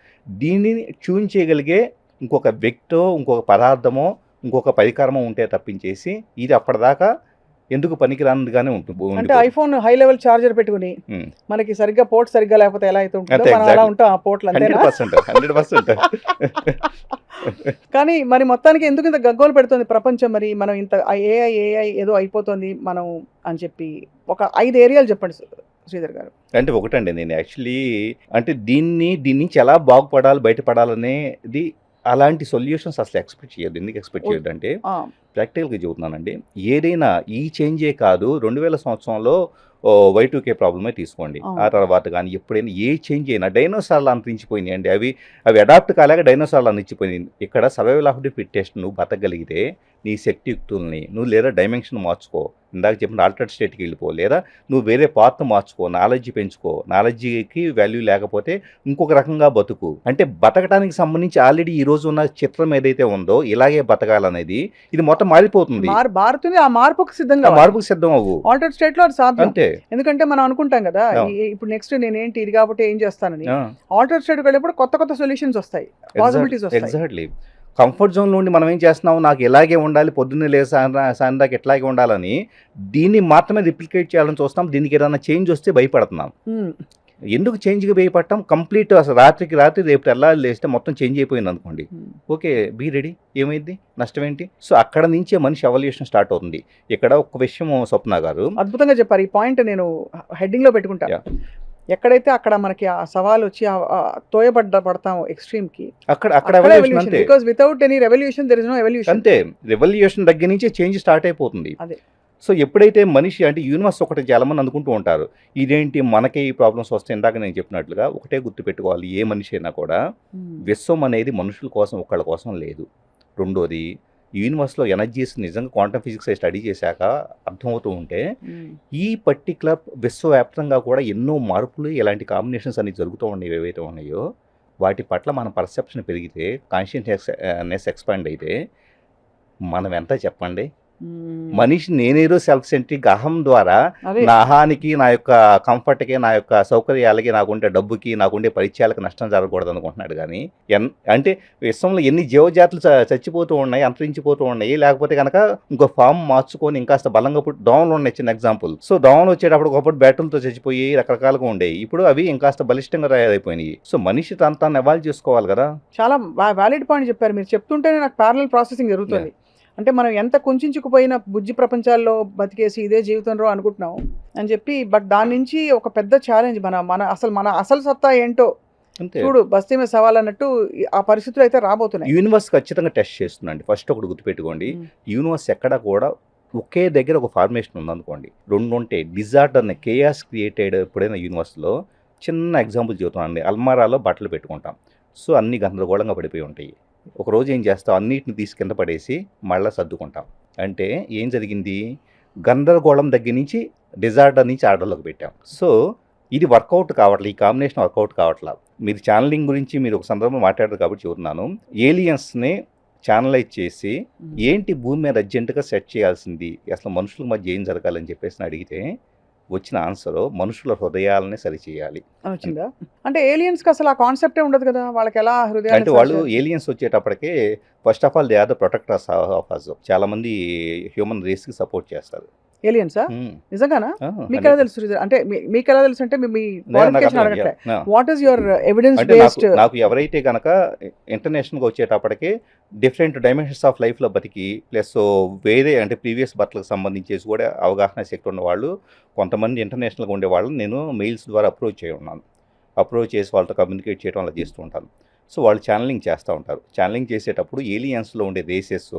దీన్ని ట్యూన్ చేయగలిగే ఇంకొక వ్యక్తో, ఇంకొక పదార్థమో, ఇంకొక పరికరమో ఉంటే తప్పించేసి ఇది అప్పటిదాకా ఎందుకు పనికిరానిదిగానే ఉంటుంది. అంటే ఐఫోన్ హై లెవెల్ చార్జర్ పెట్టుకుని మనకి సరిగ్గా పోర్ట్ సరిగ్గా లేకపోతే ఎలా అయితే ఉంటుందో మనం అలా ఉంటాం ఆ పోర్ట్లు. 100%. కానీ మరి మొత్తానికి ఎందుకు ఇంత గగ్గోలు పెడుతుంది ప్రపంచం? మరి మనం ఇంత ఏఐ ఏదో అయిపోతుంది మనం అని చెప్పి ఒక 5 ఏరియాలు చెప్పండి శ్రీధర్ గారు. అంటే ఒకటండి, నేను యాక్చువల్లీ అంటే దీని నుంచి ఎలా బాగుపడాలి, బయటపడాలనేది అలాంటి సొల్యూషన్స్ అసలు ఎక్స్పెక్ట్ చేయొద్దు. ఎందుకు ఎక్స్పెక్ట్ చేయొద్దు అంటే, ప్రాక్టికల్గా చెబుతున్నానండి, ఏదైనా ఈ చేంజే కాదు, 2000 సంవత్సరంలో Y2K ప్రాబ్లమే తీసుకోండి. ఆ తర్వాత కానీ ఎప్పుడైనా ఏ చేంజ్ అయినా, డైనోసార్లు అంతరించిపోయినాయి అండి. అవి అడాప్ట్ కాలేక డైనోసార్లు అంతరించిపోయినాయి. ఇక్కడ సర్వైవల్ ఆఫ్ ది ఫిట్టెస్ట్, నువ్వు బతకగలిగితే నీ శక్తియుక్తుల్ని నువ్వు లేదా డైమెన్షన్ మార్చుకో, ఇందాక చెప్పిన ఆల్టర్డ్ స్టేట్కి వెళ్ళిపో, లేదా నువ్వు వేరే పాత్ర మార్చుకో, నాలెడ్జ్ పెంచుకో. నాలెడ్జ్కి వాల్యూ లేకపోతే ఇంకొక రకంగా బతుకు. అంటే బతకడానికి సంబంధించి ఆల్రెడీ ఈ రోజు ఉన్న చిత్రం ఏదైతే ఉందో, ఇలాగే బతకాలనేది ఇది మొత్తం మారిపోతుంది. ఆ మార్పుకు సిద్ధం అవ్వు. ఆల్టర్డ్ స్టేట్ లో సాధ్యం. అంతే. ఎందుకంటే మనం అనుకుంటాం కదా, ఇప్పుడు నెక్స్ట్ నేనేంటి ఇది కాబట్టి ఏం చేస్తానని. ఆల్టర్డ్ స్టేట్కి వెళ్ళినప్పుడు కొత్త సొల్యూషన్స్ వస్తాయి, పాసిబిలిటీస్ వస్తాయి. ఎగ్జాక్ట్లీ. కంఫర్ట్ జోన్ నుండి మనం ఏం చేస్తున్నాం, నాకు ఇలాగే ఉండాలి, పొద్దున్నే లేదు సాయంత్రం దాకా ఎట్లాగే ఉండాలని దీన్ని మాత్రమే రిప్లికేట్ చేయాలని చూస్తాం. దీనికి ఏదైనా చేంజ్ వస్తే భయపడుతున్నాం. ఎందుకు చేంజ్గా భయపడటం? కంప్లీట్ అసలు రాత్రికి రాత్రి రేపు తెల్లారి లేస్తే మొత్తం చేంజ్ అయిపోయింది అనుకోండి, ఓకే బీ రెడీ, ఏమైంది, నష్టం ఏంటి? సో అక్కడ నుంచే మనిషి ఎవల్యూషన్ స్టార్ట్ అవుతుంది. ఇక్కడ ఒక విషయం స్వప్న గారు అద్భుతంగా చెప్పారు. ఈ పాయింట్ నేను హెడ్డింగ్లో పెట్టుకుంటా. ఎక్కడైతే అక్కడ మనకి ఆ సవాల్ వచ్చి పడతాం ఎక్స్ట్రీమ్కి, అక్కడ ఎవల్యూషన్ అంతే. Because without any revolution there is no evolution. అంతే, రెవల్యూషన్ దగ్గర నుంచే చేంజ్ స్టార్ట్ అయిపోతుంది. అదే. సో ఎప్పుడైతే మనిషి అంటే యూనివర్స్ ఒకటి చాలామంది అనుకుంటూ ఉంటారు, ఇదేంటి మనకే ఈ ప్రాబ్లమ్స్ వస్తాయి. ఇందాక నేను చెప్పినట్లుగా ఒకటే గుర్తుపెట్టుకోవాలి, ఏ మనిషి అయినా కూడా విశ్వం అనేది మనుషుల కోసం ఒకళ్ళ కోసం లేదు. రెండోది, యూనివర్స్లో ఎనర్జీస్ నిజంగా క్వాంటమ్ ఫిజిక్స్ స్టడీ చేశాక అర్థమవుతూ ఉంటే ఈ పర్టికులర్ విశ్వవ్యాప్తంగా కూడా ఎన్నో మార్పులు, ఇలాంటి కాంబినేషన్స్ అన్ని జరుగుతూ ఉన్నాయి. ఏవైతే ఉన్నాయో వాటి పట్ల మన పర్సెప్షన్ పెరిగితే, కాన్షియస్నెస్ ఎక్స్పాండ్ అయితే మనం ఎంత చెప్పండి. మనిషి నేనేదో సెల్ఫ్ సెంట్రిక్ అహం ద్వారా నా అహానికి, నా యొక్క కంఫర్ట్కి, నా యొక్క సౌకర్యాలకి, నాకుండే డబ్బుకి, నాకుండే పరిచయాలకు నష్టం జరగకూడదు అనుకుంటున్నాడు. కానీ అంటే విశ్వంలో ఎన్ని జీవజాతులు చచ్చిపోతూ ఉన్నాయి, అంతరించిపోతూ ఉన్నాయి. లేకపోతే కనుక ఇంకో ఫామ్ మార్చుకొని ఇంకాస్త బలంగా దోమలు ఉన్నాయి. చిన్న ఎగ్జాంపుల్. సో దోమలు వచ్చేటప్పుడు ఒకప్పుడు బ్యాటరీలతో చచ్చిపోయి రకరకాలుగా ఉండేవి, ఇప్పుడు అవి ఇంకాస్త బలిష్టంగా తయారైపోయినాయి. సో మనిషి తను ఎవాల్వ్ చేసుకోవాలి కదా. చాలా వ్యాలిడ్ పాయింట్ చెప్పారు. మీరు చెప్తుంటేనే నాకు ప్యారలల్ ప్రాసెసింగ్ జరుగుతుంది. అంటే మనం ఎంత కుంచుకుపోయిన బుజ్జి ప్రపంచాల్లో బతికేసి ఇదే జీవితంలో అనుకుంటున్నాం అని చెప్పి, బట్ దాని నుంచి ఒక పెద్ద ఛాలెంజ్ మన అసలు సత్తా ఏంటో చూడు, బస్తీ మీద సవాల్ అన్నట్టు ఆ పరిస్థితులు అయితే రాబోతున్నాయి. యూనివర్స్ ఖచ్చితంగా టెస్ట్ చేస్తుందండి. ఫస్ట్ ఒకటి గుర్తుపెట్టుకోండి, యూనివర్స్ ఎక్కడ కూడా ఒకే దగ్గర ఒక ఫార్మేషన్ ఉందనుకోండి, రెండు ఉంటే డిజార్డర్ని కేయాస్ క్రియేటెడ్. ఎప్పుడైనా యూనివర్స్లో చిన్న ఎగ్జాంపుల్ చెబుతామండి, అల్మారాలో బట్టలు పెట్టుకుంటాం. సో అన్ని గందరగోళంగా పడిపోయి ఉంటాయి. ఒకరోజు ఏం చేస్తాం, అన్నిటిని తీసి కింద పడేసి మళ్ళీ సర్దుకుంటాం. అంటే ఏం జరిగింది, గందరగోళం దగ్గర నుంచి డిజార్డర్ నుంచి ఆర్డర్లోకి పెట్టాం. సో ఇది వర్కౌట్ కావట్లేదు, ఈ కాంబినేషన్ వర్కౌట్ కావట్లేదు. మీరు ఛానలింగ్ గురించి మీరు ఒక సందర్భంలో మాట్లాడారు కాబట్టి చెబుతున్నాను. ఏలియన్స్ని ఛానలైజ్ చేసి ఏంటి భూమి మీద అర్జెంటుగా సెట్ చేయాల్సింది, అసలు మనుషుల మధ్య ఏం జరగాలని చెప్పేసి అడిగితే వచ్చిన ఆన్సర్ మనుషుల హృదయాలని సరిచేయాలి వచ్చిందా. అంటే ఏలియన్స్కి అసలు ఆ కాన్సెప్టే ఉండదు కదా, వాళ్ళకి ఎలా హృదయాలు అంటే వాళ్ళు ఏలియన్స్ వచ్చేటప్పటికే first of all they are the protectors of us. చాలా మంది హ్యూమన్ రేస్ కి సపోర్ట్ చేస్తారు. ఏలియన్సా? నిజంగానా? మీకు ఎలా తెలుసు? అంటే మీకు ఎలా తెలుసు అంటే మీ క్వాలిఫికేషన్ అడగట్లే, what is your evidence based? నాకు ఎవరైతే కనుక ఇంటర్నేషనల్గా వచ్చేటప్పటికి డిఫరెంట్ డైమెన్షన్స్ ఆఫ్ లైఫ్లో బతికి ప్లస్ వేరే అంటే ప్రీవియస్ బర్త్లకు సంబంధించేసి కూడా అవగాహన శక్తి ఉన్నవాళ్ళు కొంతమంది ఇంటర్నేషనల్గా ఉండేవాళ్ళని నేను మెయిల్స్ ద్వారా అప్రోచ్ చేసి వాళ్ళతో కమ్యూనికేట్ చేయడం అలా చేస్తూ ఉంటాను. సో వాళ్ళు ఛానలింగ్ చేస్తూ ఉంటారు. ఛానలింగ్ చేసేటప్పుడు ఏలియన్స్లో ఉండే రేసెస్,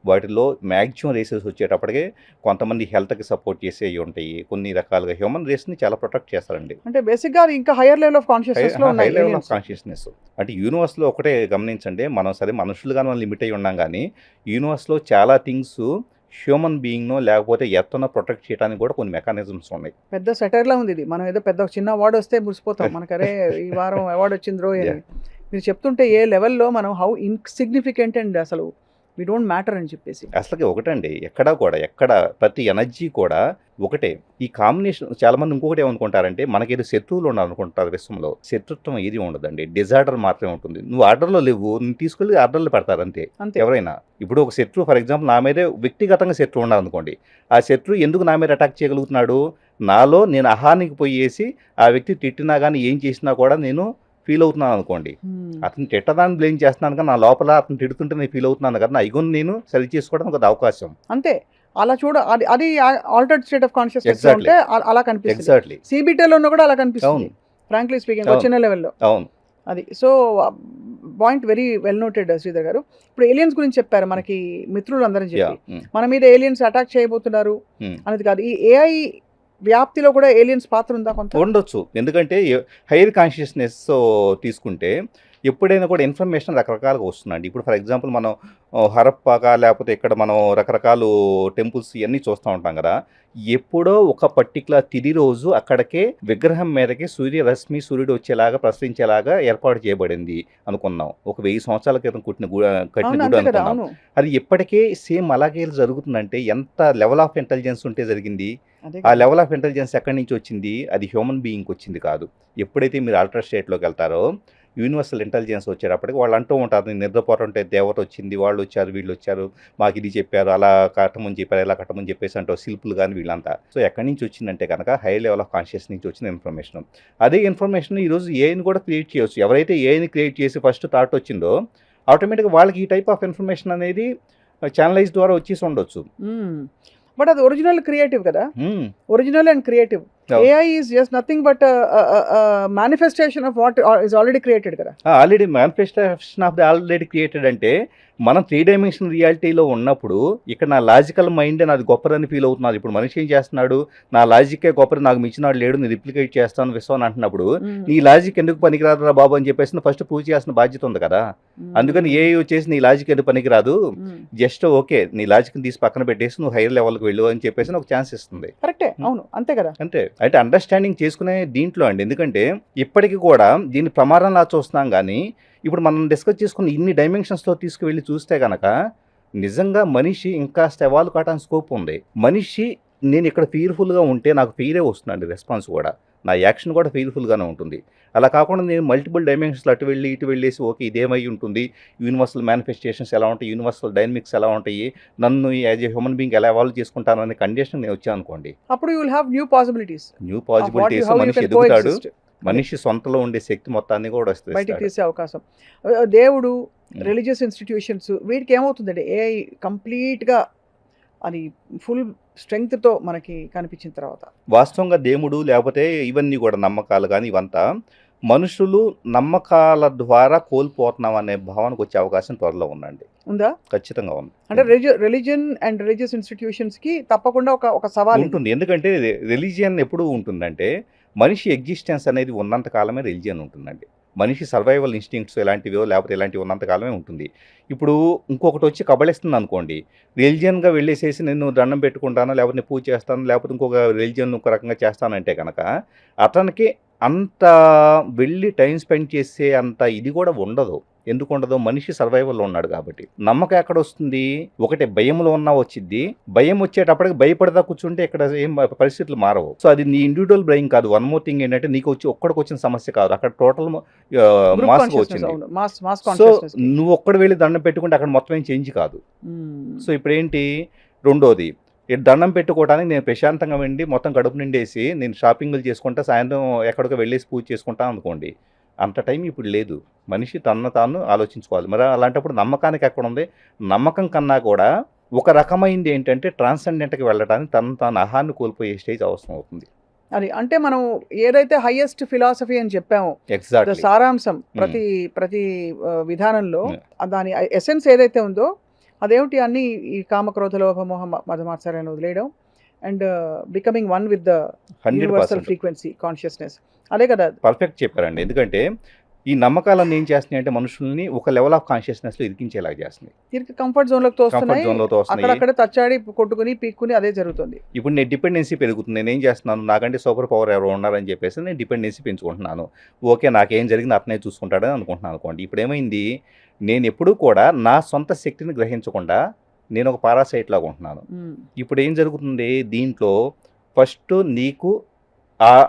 వాటిలో మ్యాక్సిమం రేసెస్ వచ్చేటప్పటికే కొంతమంది హెల్త్కి సపోర్ట్ చేసేవి ఉంటాయి, కొన్ని రకాలుగా హ్యూమన్ రేస్ని చాలా ప్రొటెక్ట్ చేస్తారండి. అంటే బేసిక్గా ఇంకా higher level of consciousness, high level of consciousness. అంటే యూనివర్స్లో ఒకటే గమనించండి, మనం సరే మనుషులుగా మనం లిమిట్ అయి ఉన్నాం, కానీ యూనివర్స్లో చాలా థింగ్స్ హ్యూమన్ బీయింగ్నో లేకపోతే ఎత్తనో ప్రొటెక్ట్ చేయడానికి కూడా కొన్ని మెకానిజమ్స్ ఉన్నాయి. పెద్ద సెటర్లా ఉంది ఇది. మనం ఏదో పెద్ద చిన్న అవార్డు వస్తే మురిసిపోతాం, మనకరే ఈ వారం అవార్డు వచ్చింది రో. మీరు చెప్తుంటే ఏ లెవెల్లో మనం హౌ ఇన్సిగ్నిఫికెంట్ అండ్ అసలు వి డోంట్ మ్యాటర్ అని చెప్పేసి. అసలు ఒకటండి, ఎక్కడ ప్రతి ఎనర్జీ కూడా ఒకటే. ఈ కాంబినేషన్ చాలా మంది ఇంకొకటి ఏమనుకుంటారంటే మనకేదో శత్రువులు ఉండాలనుకుంటారు. విశ్వంలో శత్రుత్వం ఏది ఉండదండి, డిజార్డర్ మాత్రమే ఉంటుంది. నువ్వు ఆర్డర్లో లేవు, నువ్వు తీసుకెళ్ళి ఆర్డర్లో పెడతారు అంతే ఎవరైనా. ఇప్పుడు ఒక శత్రువు ఫర్ ఎగ్జాంపుల్ నా మీదే వ్యక్తిగతంగా శత్రువు ఉండాలనుకోండి, ఆ శత్రువు ఎందుకు నా మీద అటాక్ చేయగలుగుతున్నాడు, నాలో నేను అహానికి పోయేసి ఆ వ్యక్తి తిట్టినా కానీ ఏం చేసినా కూడా నేను ఫీల్ అవుతున్నాను అనుకోండి, అతను తిట్టదాన్ని బ్లేమ్ చేస్తున్నాను కానీ నా లోపల అతను తిడుతుంటే నేను ఫీల్ అవుతున్నాను కదా, నా ఐగోని నేను సరి చేసుకోవడానికి ఒక అవకాశం అంతే. అలా అది ఆల్టర్డ్ స్టేట్ ఆఫ్ కాన్షియస్నెస్ ఉంటే అలా కనిపిస్తుంది. ఎగ్జాక్ట్లీ సిబిటీలో ఉన్న కూడా అలా కనిపిస్తుంది, ఫ్రాంక్లీ స్పీకింగ్, చిన్న లెవెల్లో. అవును, అది. So point very well noted Sridhar గారు. ఇప్పుడు ఏలియన్స్ గురించి చెప్పారు, మనకి మిత్రులు అందరం చెప్పి మన మీద ఏలియన్స్ అటాక్ చేయబోతున్నారు అనేది కాదు, ఈ ఏఐ వ్యాప్తిలో కూడా ఏలియన్స్ పాత్ర ఉందా? కొంత ఉండొచ్చు, ఎందుకంటే హైయర్ కాన్షియస్నెస్ తీసుకుంటే ఎప్పుడైనా కూడా ఇన్ఫర్మేషన్ రకరకాలుగా వస్తుందండి. ఇప్పుడు ఫర్ ఎగ్జాంపుల్ మనం హరప్పాగా లేకపోతే ఇక్కడ మనం రకరకాల టెంపుల్స్ ఇవన్నీ చూస్తూ ఉంటాం కదా, ఎప్పుడో ఒక పర్టికులర్ తిది రోజు అక్కడికే విగ్రహం మీదకి సూర్యుడు వచ్చేలాగా ప్రసరించేలాగా ఏర్పాటు చేయబడింది అనుకున్నాం. ఒక 1000 సంవత్సరాల క్రితం కట్టిన గుడి అనుకున్నాం. అది ఎప్పటికే సేమ్ అలాగే జరుగుతుందంటే ఎంత లెవెల్ ఆఫ్ ఇంటెలిజెన్స్ ఉంటే జరిగింది. ఆ లెవెల్ ఆఫ్ ఇంటెలిజెన్స్ ఎక్కడి నుంచి వచ్చింది, అది హ్యూమన్ బీయింగ్కి వచ్చింది కాదు. ఎప్పుడైతే మీరు అల్ట్రా స్టేట్లోకి వెళ్తారో యూనివర్సల్ ఇంటెలిజెన్స్ వచ్చేటప్పటికి వాళ్ళు అంటూ ఉంటారు, నేను నిద్రపోతుంటే దేవత వచ్చింది, వాళ్ళు వచ్చారు, వీళ్ళు వచ్చారు, మాకు ఇది చెప్పారు, అలా కట్టమని చెప్పారు, ఇలా కట్టమని చెప్పేసి అంటారు శిల్పులు కానీ వీళ్ళంతా. సో ఎక్కడి నుంచి వచ్చిందంటే కనుక హై లెవెల్ ఆఫ్ కాన్షియస్ నుంచి వచ్చిన ఇన్ఫర్మేషన్. అదే ఇన్ఫర్మేషన్ ఈరోజు ఏఐని కూడా క్రియేట్ చేయవచ్చు. ఎవరైతే ఏఐని క్రియేట్ చేసి ఫస్ట్ థాట్ వచ్చిందో ఆటోమేటిక్గా వాళ్ళకి ఈ టైప్ ఆఫ్ ఇన్ఫర్మేషన్ అనేది ఛానలైజ్ ద్వారా వచ్చేసి ఉండొచ్చు. బట్ అది ఒరిజినల్ క్రియేటివ్ కదా, original and creative. Oh. AI is just nothing but a manifestation of what is already created కదా. Already manifestation of the already created అంటే మనం 3 డైమెన్షన్ రియాలిటీలో ఉన్నప్పుడు ఇక్కడ నా లాజికల్ మైండ్ నాది గొప్పదని ఫీల్ అవుతున్నారు. ఇప్పుడు మనిషి ఏం చేస్తున్నాడు, నా లాజికే గొప్పది, నాకు మించినాడు లేడు, నేను రిప్లికేట్ చేస్తాను విశ్వం అని అంటున్నప్పుడు నీ లాజిక్ ఎందుకు పనికిరాదురా బాబు అని చెప్పేసి ఫస్ట్ ప్రూవ్ చేయాల్సిన బాధ్యత ఉంది కదా. అందుకని ఏ వచ్చేసి నీ లాజిక్ ఎందుకు పనికిరాదు, జస్ట్ ఓకే నీ లాజిక్ తీసి పక్కన పెట్టేసి నువ్వు హైయర్ లెవెల్కి వెళ్ళు అని చెప్పేసి ఒక ఛాన్స్ ఇస్తుంది. కరెక్టే, అవును, అంతే కదా. అంటే అంటే అండర్స్టాండింగ్ చేసుకునే దీంట్లో అండి. ఎందుకంటే ఇప్పటికీ కూడా దీన్ని ప్రమాదంలా చూస్తున్నాం, కానీ ఇప్పుడు మనం డిస్కస్ చేసుకున్న ఇన్ని డైమెన్షన్స్లో తీసుకువెళ్ళి చూస్తే కనుక నిజంగా మనిషి ఇంకా ఎవాల్వ్ కావడానికి స్కోప్ ఉంది. మనిషి నేను ఇక్కడ ఫీర్ఫుల్గా ఉంటే నాకు ఫీరే వస్తుందండి, రెస్పాన్స్ కూడా, నా యాక్షన్ కూడా ఫీర్ఫుల్గానే ఉంటుంది. అలా కాకుండా నేను మల్టిపుల్ డైమెన్షన్స్లో అటు వెళ్ళి ఇటు వెళ్ళేసి ఓకే ఇదేమై ఉంటుంది, యూనివర్సల్ మేనిఫెస్టేషన్స్ ఎలా ఉంటాయి, యూనివర్సల్ డైనమిక్స్ ఎలా ఉంటాయి, నన్ను యాజ్ ఏ హ్యూమన్ బీయింగ్ ఎలా ఎవాల్వ్ చేసుకుంటాను అనే కండిషన్ నేను వచ్చాను అనుకోండి, అప్పుడు you will have new possibilities. మనిషి ఎదుగుతాడు, మనిషి సొంతలో ఉండే శక్తి మొత్తాన్ని కూడా వస్తుంది, బయటికి తీసే అవకాశం. దేవుడు, రిలీజియస్ ఇన్స్టిట్యూషన్స్, వీటికి ఏమవుతుందండి ఏఐ కంప్లీట్గా అది ఫుల్ స్ట్రెంగ్త్తో మనకి కనిపించిన తర్వాత. వాస్తవంగా దేవుడు లేకపోతే ఇవన్నీ కూడా నమ్మకాలు కానీ ఇవంతా మనుషులు నమ్మకాల ద్వారా కోల్పోతున్నాం అనే భావనకు వచ్చే అవకాశం త్వరలో ఉందండి. ఉందా? ఖచ్చితంగా ఉంది. అంటే రిలీజియన్ అండ్ రిలీజియస్ ఇన్స్టిట్యూషన్స్ కి తప్పకుండా ఒక సవాల్ ఉంటుంది. ఎందుకంటే రిలీజియన్ ఎప్పుడు ఉంటుందంటే మనిషి ఎగ్జిస్టెన్స్ అనేది ఉన్నంత కాలమే రిలీజియన్ ఉంటుందండి. మనిషి సర్వైవల్ ఇన్స్టింక్ట్స్ ఎలాంటివో లేకపోతే ఇలాంటివి ఉన్నంత కాలమే ఉంటుంది. ఇప్పుడు ఇంకొకటి వచ్చి కబళిస్తుంది అనుకోండి, రిలీజియన్గా వెళ్ళేసేసి నేను దండం పెట్టుకుంటాను, లేకపోతే నేను పూజ చేస్తాను, లేకపోతే ఇంకొక రిలీజియన్ ఇంకో రకంగా చేస్తానంటే కనుక అతనికి అంత వెళ్ళి టైం స్పెండ్ చేసే అంత ఇది కూడా ఉండదు. ఎందుకు ఉండదు, మనిషి సర్వైవల్లో ఉన్నాడు కాబట్టి. నమ్మకం ఎక్కడ వస్తుంది, ఒకటి భయంలో ఉన్నా వచ్చింది, భయం వచ్చేటప్పటికి భయపడదా కూర్చుంటే ఇక్కడ ఏం పరిస్థితులు మారవు. సో అది నీ ఇండివిజువల్ బ్రెయిన్ కాదు. వన్ మోర్ థింగ్ ఏంటంటే నీకు వచ్చి ఒక్కడికి వచ్చిన సమస్య కాదు, అక్కడ టోటల్ మాస్ వచ్చింది. సో నువ్వు ఒక్కడు వెళ్ళి దండం పెట్టుకుంటే అక్కడ మొత్తం ఏం చేంజ్ కాదు. సో ఇప్పుడు ఏంటి, రెండోది దండం పెట్టుకోవడానికి నేను ప్రశాంతంగా వెళ్ళి మొత్తం కడుపు నిండేసి నేను షాపింగ్లు చేసుకుంటా, సాయంత్రం ఎక్కడికో వెళ్ళేసి పూజ చేసుకుంటా అనుకోండి, అంత టైం ఇప్పుడు లేదు. మనిషి తను తాను ఆలోచించుకోవాలి. మరి అలాంటప్పుడు నమ్మకానికి ఎక్కడ ఉంది, నమ్మకం కన్నా కూడా ఒక రకమైంది ఏంటంటే ట్రాన్సెండెంట్కి వెళ్ళడానికి తను తాను ఆహాన్ని కోల్పోయే స్టేజ్ అవసరం అవుతుంది. అది అంటే మనం ఏదైతే హైయెస్ట్ ఫిలాసఫీ అని చెప్పామో, ఎగ్జాక్ట్లీ సారాంశం ప్రతి విధానంలో దాని ఎసెన్స్ ఏదైతే ఉందో అదేమిటి, అన్ని ఈ కామక్రోధ లోభమోహ మదమాత్సర్యాన్ని వదిలేయడం and becoming one with the universal frequency consciousness. అదే కదా, పర్ఫెక్ట్ చెప్పారండి. ఎందుకంటే ఈ నమ్మకాలన్నీ ఏం చేస్తున్నాయి అంటే మనుషుల్ని ఒక లెవెల్ ఆఫ్ కాన్షియస్నెస్ లో ఇరికించేలాగా చేస్తున్నాయి. తిరిగి కంఫర్ట్ జోన్ లోకి తోస్తున్నాయి, అక్కడక్కడ తచ్చాడి కొట్టుకుని పీక్కుని అదే జరుగుతుంది. ఇప్పుడు నేను డిపెండెన్సీ పెరుగుతుంది. నేను ఏం చేస్తున్నాను, నాకంటే సూపర్ పవర్ ఎవరు ఉన్నారని చెప్పేసి నేను డిపెండెన్సీ పెంచుకుంటున్నాను. ఓకే నాకేం జరిగింది అతనే చూసుకుంటాడని అనుకుంటున్నాను అనుకోండి. ఇప్పుడు ఏమైంది, నేను ఎప్పుడూ కూడా నా సొంత శక్తిని గ్రహించకుండా నేను ఒక పారాసైట్ లాగా ఉంటున్నాను. ఇప్పుడు ఏం జరుగుతుంది, దీంట్లో ఫస్ట్ నీకు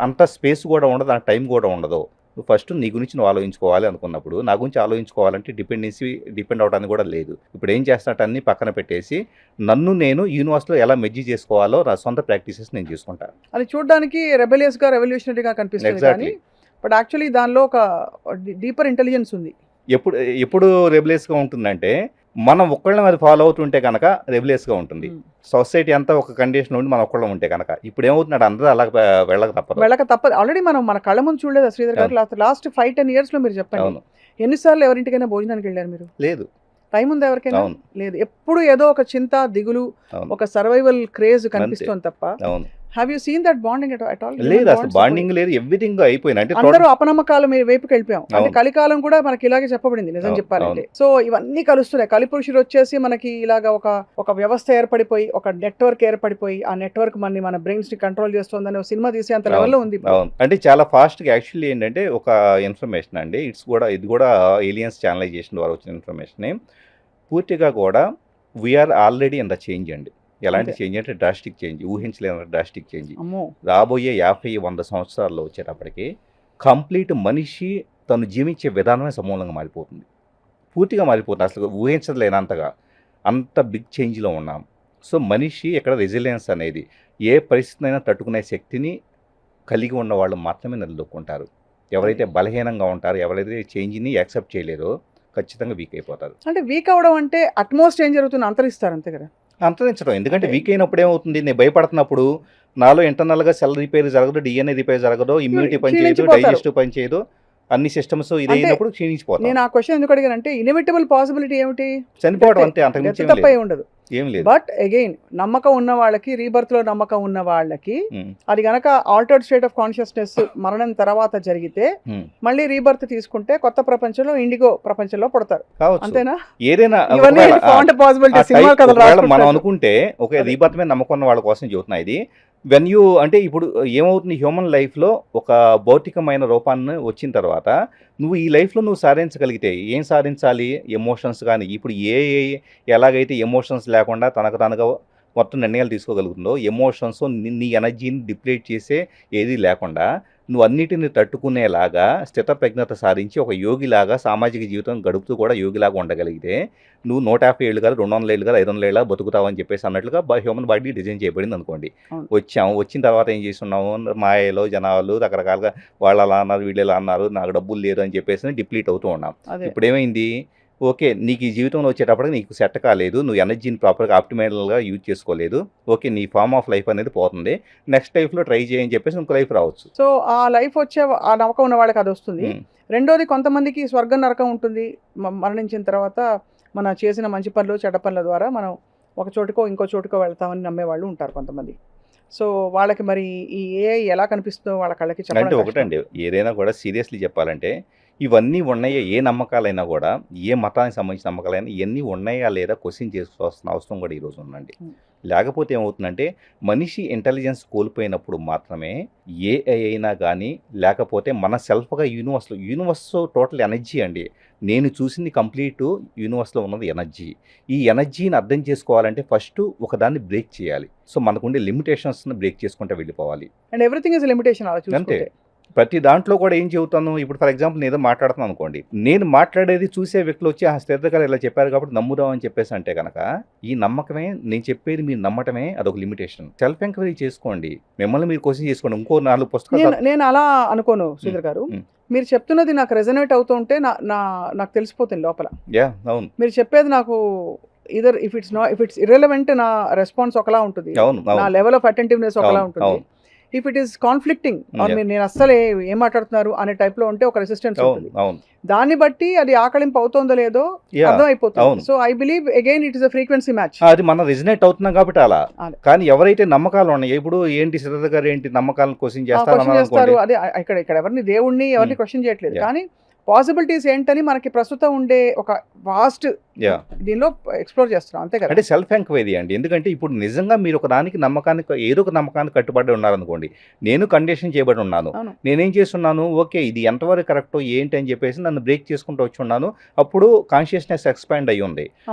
అంత స్పేస్ కూడా ఉండదు, ఆ టైం కూడా ఉండదు. నువ్వు ఫస్ట్ నీ గురించి నువ్వు ఆలోచించుకోవాలి అనుకున్నప్పుడు, నా గురించి ఆలోచించుకోవాలంటే డిపెండ్ అవడానికి కూడా లేదు. ఇప్పుడు ఏం చేస్తున్నట్టు అన్నీ పక్కన పెట్టేసి నన్ను నేను యూనివర్స్లో ఎలా మెజ్జి చేసుకోవాలో నా సొంత ప్రాక్టీసెస్ నేను చేసుకుంటాను. అది చూడడానికి రెబెలియస్గా రెవల్యూషనరీగా కనిపిస్తుంది, ఎగ్జాక్ట్లీ. బట్ యాక్చువల్లీ దానిలో ఒక డీపర్ ఇంటెలిజెన్స్ ఉంది. ఎప్పుడు రెబిలియస్గా ఉంటుందంటే మనం ఒక్కళ్ళని అది ఫాలో అవుతుంటే కనుక రెబిలియస్గా ఉంటుంది. సొసైటీ అంతా ఒక కండిషన్ ఉండి మనం ఒక్కళ్ళం ఉంటే కనుక ఇప్పుడు ఏమవుతున్నాడు, అందరూ అలా వెళ్ళక తప్పదు. ఆల్రెడీ మనం మన కళ్ళ ముందు చూడలేదు శ్రీధర్ గారు. లాస్ట్ 5-10 yearsలో మీరు చెప్పండి, ఎన్నిసార్లు ఎవరింటికైనా భోజనానికి వెళ్ళారు మీరు? లేదు. టైం ఉంది ఎవరికైనా? లేదు. ఎప్పుడు ఏదో ఒక చింత, దిగులు, ఒక సర్వైవల్ క్రేజ్ కనిపిస్తుంది తప్ప. Have you seen that bonding at all? లేదు, అసలు బాండింగ్ లేదు, ఎవ్రీథింగ్ అయిపోయింది. అంటే అందరూ అపనమ్మకాల వైపుకి వెళ్ళిపోయాం. అంటే కలికాలం కూడా మనకి ఇలాగే చెప్పబడింది నిజం చెప్పాలంటే. సో ఇవన్నీ కలుస్తున్నాయి. కలిపురుషుడు వచ్చేసి మనకి ఇలాగా ఒక వ్యవస్థ ఏర్పడిపోయి, ఒక నెట్వర్క్ ఏర్పడిపోయి, ఆ నెట్వర్క్ మన బ్రెయిన్స్ ని కంట్రోల్ చేస్తుందని ఒక సినిమా తీసే అంత లెవెల్లో ఉంది. అంటే చాలా ఫాస్ట్ గా యాక్చువల్లీ ఏంటంటే ఒక ఇన్ఫర్మేషన్ అండి, ఇది కూడా ఏలియన్స్ ఛానలైజేషన్ ద్వారా వచ్చిన ఇన్ఫర్మేషన్. పూర్తిగా కూడా we're already in the change అండి. ఎలాంటి చేంజ్ అంటే డ్రాస్టిక్ చేంజ్, ఊహించలేని డ్రాస్టిక్ చేంజ్. రాబోయే 50-100 సంవత్సరాల్లో వచ్చేటప్పటికి కంప్లీట్ మనిషి తను జీవించే విధానమే సమూలంగా మారిపోతుంది, పూర్తిగా మారిపోతుంది, అసలు ఊహించలేనంతగా అంత బిగ్ చేంజ్లో ఉన్నాం. సో మనిషి ఇక్కడ రెసిలియన్స్ అనేది ఏ పరిస్థితినైనా తట్టుకునే శక్తిని కలిగి ఉన్న వాళ్ళు మాత్రమే నిలదొక్కుంటారు. ఎవరైతే బలహీనంగా ఉంటారో, ఎవరైతే చేంజ్ని యాక్సెప్ట్ చేయలేరో ఖచ్చితంగా వీక్ అయిపోతారు. అంటే వీక్ అవ్వడం అంటే అట్మోస్ట్ ఏం జరుగుతుంది, అంతరిస్తారు అంతే కదా. అంతరించడం, ఎందుకంటే వీక్ అయినప్పుడు ఏమవుతుంది, నేను భయపడుతున్నప్పుడు నాలో ఇంటర్నల్గా సెల్ రిపేర్ జరగదు, డిఎన్ఏ రిపేర్ జరగదు, ఇమ్యూనిటీ పని చేయదు, క్షీణించిపోతారు. డైజెస్టివ్ పని చేయదు, అన్ని సిస్టమ్స్ ఇదైనప్పుడు క్షీణించిపోతాం, నేను ఆ క్వశ్చన్ ఎందుకు అడిగానంటే ఇన్ఎవిటబుల్ పాసిబిలిటీ ఏమిటి, చనిపోవడం అంతే, అంతకుమించి డెత్ తప్ప ఏం ఉండదు. ఏం లేదు. బట్ అగైన్ నమ్మకం ఉన్న వాళ్ళకి, రీబర్త్ లో నమ్మకం ఉన్న వాళ్ళకి అది గనక ఆల్టర్డ్ స్టేట్ ఆఫ్ కాన్షియస్నెస్ మరణం తర్వాత జరిగితే మళ్ళీ రీబర్త్ తీసుకుంటే కొత్త ప్రపంచంలో, ఇండిగో ప్రపంచంలో పడతారు, అంతేనా? ఏదైనా ఇవన్నీ పాసిబిలిటీ సినిమా కథలు మనం రాసుకుంటారు. అనుకుంటే ఒక రీబర్త్ మీద నమ్మకం ఉన్న వాళ్ళ కోసం చెబుతున్నా ఇది. వెన్ యూ అంటే ఇప్పుడు ఏమవుతుంది, హ్యూమన్ లైఫ్లో ఒక భౌతికమైన రూపాన్ని వచ్చిన తర్వాత నువ్వు ఈ లైఫ్లో నువ్వు సాధించగలిగితే ఏం సాధించాలి, ఎమోషన్స్ కానీ, ఇప్పుడు ఎలాగైతే ఎమోషన్స్ లేకుండా తనకు తనగా మొత్తం నిర్ణయాలు తీసుకోగలుగుతుందో, ఎమోషన్స్ నీ ఎనర్జీని డిప్లీట్ చేసే ఏది లేకుండా నువ్వు అన్నిటిని తట్టుకునేలాగా స్థితప్రజ్ఞత సాధించి ఒక యోగిలాగా సామాజిక జీవితం గడుపుతూ కూడా యోగిలాగా ఉండగలిగితే నువ్వు 150 ఏళ్ళు కాదు, 200 ఏళ్ళు కాదు, 500 ఏళ్ళ బతుకుతావు అని చెప్పేసి అన్నట్లుగా హ్యూమన్ బాడీ డిజైన్ చేయబడింది అనుకోండి. వచ్చిన తర్వాత ఏం చేస్తున్నాము, మాయలో జనాలు రకరకాలుగా వాళ్ళు అలా అన్నారు, వీళ్ళు ఎలా అన్నారు, నాకు డబ్బులు లేదు అని చెప్పేసి డిప్లీట్ అవుతూ ఉన్నాం. ఇప్పుడు ఏమైంది, ఓకే నీకు ఈ జీవితంలో వచ్చేటప్పటికి నీకు సెట్ కాలేదు, నువ్వు ఎనర్జీని ప్రాపర్గా ఆప్టిమైల్గా యూజ్ చేసుకోలేదు, ఓకే నీ ఫార్మ్ ఆఫ్ లైఫ్ అనేది పోతుంది, నెక్స్ట్ లైఫ్లో ట్రై చేయని చెప్పేసి ఇంకో లైఫ్ రావచ్చు. సో ఆ లైఫ్ వచ్చే ఆ నమ్మకం ఉన్న వాళ్ళకి అది వస్తుంది. రెండోది, కొంతమందికి స్వర్గం నరకం ఉంటుంది, మరణించిన తర్వాత మన చేసిన మంచి పనులు చెడ్డ పనుల ద్వారా మనం ఒక చోటుకో ఇంకో చోటుకో వెళ్తామని నమ్మే వాళ్ళు ఉంటారు కొంతమంది. సో వాళ్ళకి మరి ఈ ఏఐ ఎలా కనిపిస్తుందో వాళ్ళ కళ్ళకి అంటే చెప్పడం ఒకటండి, ఏదైనా కూడా సీరియస్లీ చెప్పాలంటే ఇవన్నీ ఉన్నాయా, ఏ నమ్మకాలైనా కూడా, ఏ మతానికి సంబంధించిన నమ్మకాలైనా ఇవన్నీ ఉన్నాయా లేదా క్వశ్చన్ చేసుకోవాల్సిన అవసరం కూడా ఈరోజు ఉందండి. లేకపోతే ఏమవుతుందంటే మనిషి ఇంటెలిజెన్స్ కోల్పోయినప్పుడు మాత్రమే ఏఐ అయినా కానీ, లేకపోతే మన సెల్ఫ్గా యూనివర్స్ టోటల్ ఎనర్జీ అండి. నేను చూసింది కంప్లీట్ యూనివర్స్లో ఉన్నది ఎనర్జీ. ఈ ఎనర్జీని అర్థం చేసుకోవాలంటే ఫస్ట్ ఒకదాన్ని బ్రేక్ చేయాలి. సో మనకుండే లిమిటేషన్స్ని బ్రేక్ చేసుకుంటూ వెళ్ళిపోవాలి. అండ్ ఎవ్రీథింగ్ ఇస్ లిమిటేషన్ అలా అంతే. చూసుకుంటే. ప్రతి దాంట్లో కూడా ఏం చెబుతాను, ఇప్పుడు ఫర్ ఎగ్జాంపుల్ నేను ఏదో మాట్లాడుతున్నాను అనుకోండి, నేను మాట్లాడేది చూసే వ్యక్తులు వచ్చి ఆ శ్రద్ధ గారు ఇలా చెప్పారు కాబట్టి నమ్ముదాం అని చెప్పేసి అంటే కనుక ఈ నమ్మకమే, నేను చెప్పేది మీరు నమ్మటమే అదొక లిమిటేషన్. సెల్ఫ్ ఎంక్వైరీ చేసుకోండి, మిమ్మల్ని మీరు క్వశ్చన్ చేసుకోండి. ఇంకో 4 పుస్తకాలు నేను అలా అనుకోను శ్రీధర్ గారు. మీరు చెప్తున్నది నాకు రెజనేట్ అవుతూ ఉంటే నాకు తెలిసిపోతుంది లోపల. అవును, మీరు చెప్పేది నాకు ఇఫ్ ఇట్స్ ఇర్రెలవెంట్ నా రెస్పాన్స్ ఒకలా ఉంటుంది, నా లెవెల్ ఆఫ్ అటెంటివ్నెస్ ఒకలా ఉంటుంది. ఇఫ్ ఇట్ ఈస్ కాన్ఫ్లిక్టింగ్ నేను అస్సలే ఏం మాట్లాడుతున్నారు అనే టైప్ లో ఉంటే ఒక రెసిస్టెన్స్ ఉంటుంది. దాన్ని బట్టి అది ఆకలింపు అవుతుందో లేదో అర్థమైపోతుంది. So I believe again it is a frequency match. అది మనం రెజనేట్ అవుతున్నాం కాబట్టి అలా. కానీ ఎవరైతే నమ్మకాలు ఉన్నాయి, ఇప్పుడు ఏంటి శ్రద్ధ గారు ఏంటి నమ్మకాలను క్వశ్చన్ చేస్తారు, అదే ఇక్కడ ఎవరిని దేవుణ్ణి ఎవరిని క్వశ్చన్ చేయట్లేదు, కానీ పాసిబిలిటీస్ ఏంటని మనకి ప్రస్తుతం ఉండే ఒక వాస్ట్ దీనిలో ఎక్స్ప్లోర్ చేస్తున్నాం, అంతే కదా. అంటే సెల్ఫ్ ఎంక్వైరీ అండి. ఎందుకంటే ఇప్పుడు నిజంగా మీరు ఒక దానికి నమ్మకానికి, ఏదో ఒక నమ్మకానికి కట్టుబడి ఉన్నారనుకోండి, నేను కండిషన్ చేయబడి ఉన్నాను, నేనేం చేస్తున్నాను, ఓకే ఇది ఎంతవరకు కరెక్టో ఏంటి అని చెప్పేసి నన్ను బ్రేక్ చేసుకుంటూ వచ్చి ఉన్నాను, అప్పుడు కాన్షియస్నెస్ ఎక్స్పాండ్ అయ్యి ఉంది.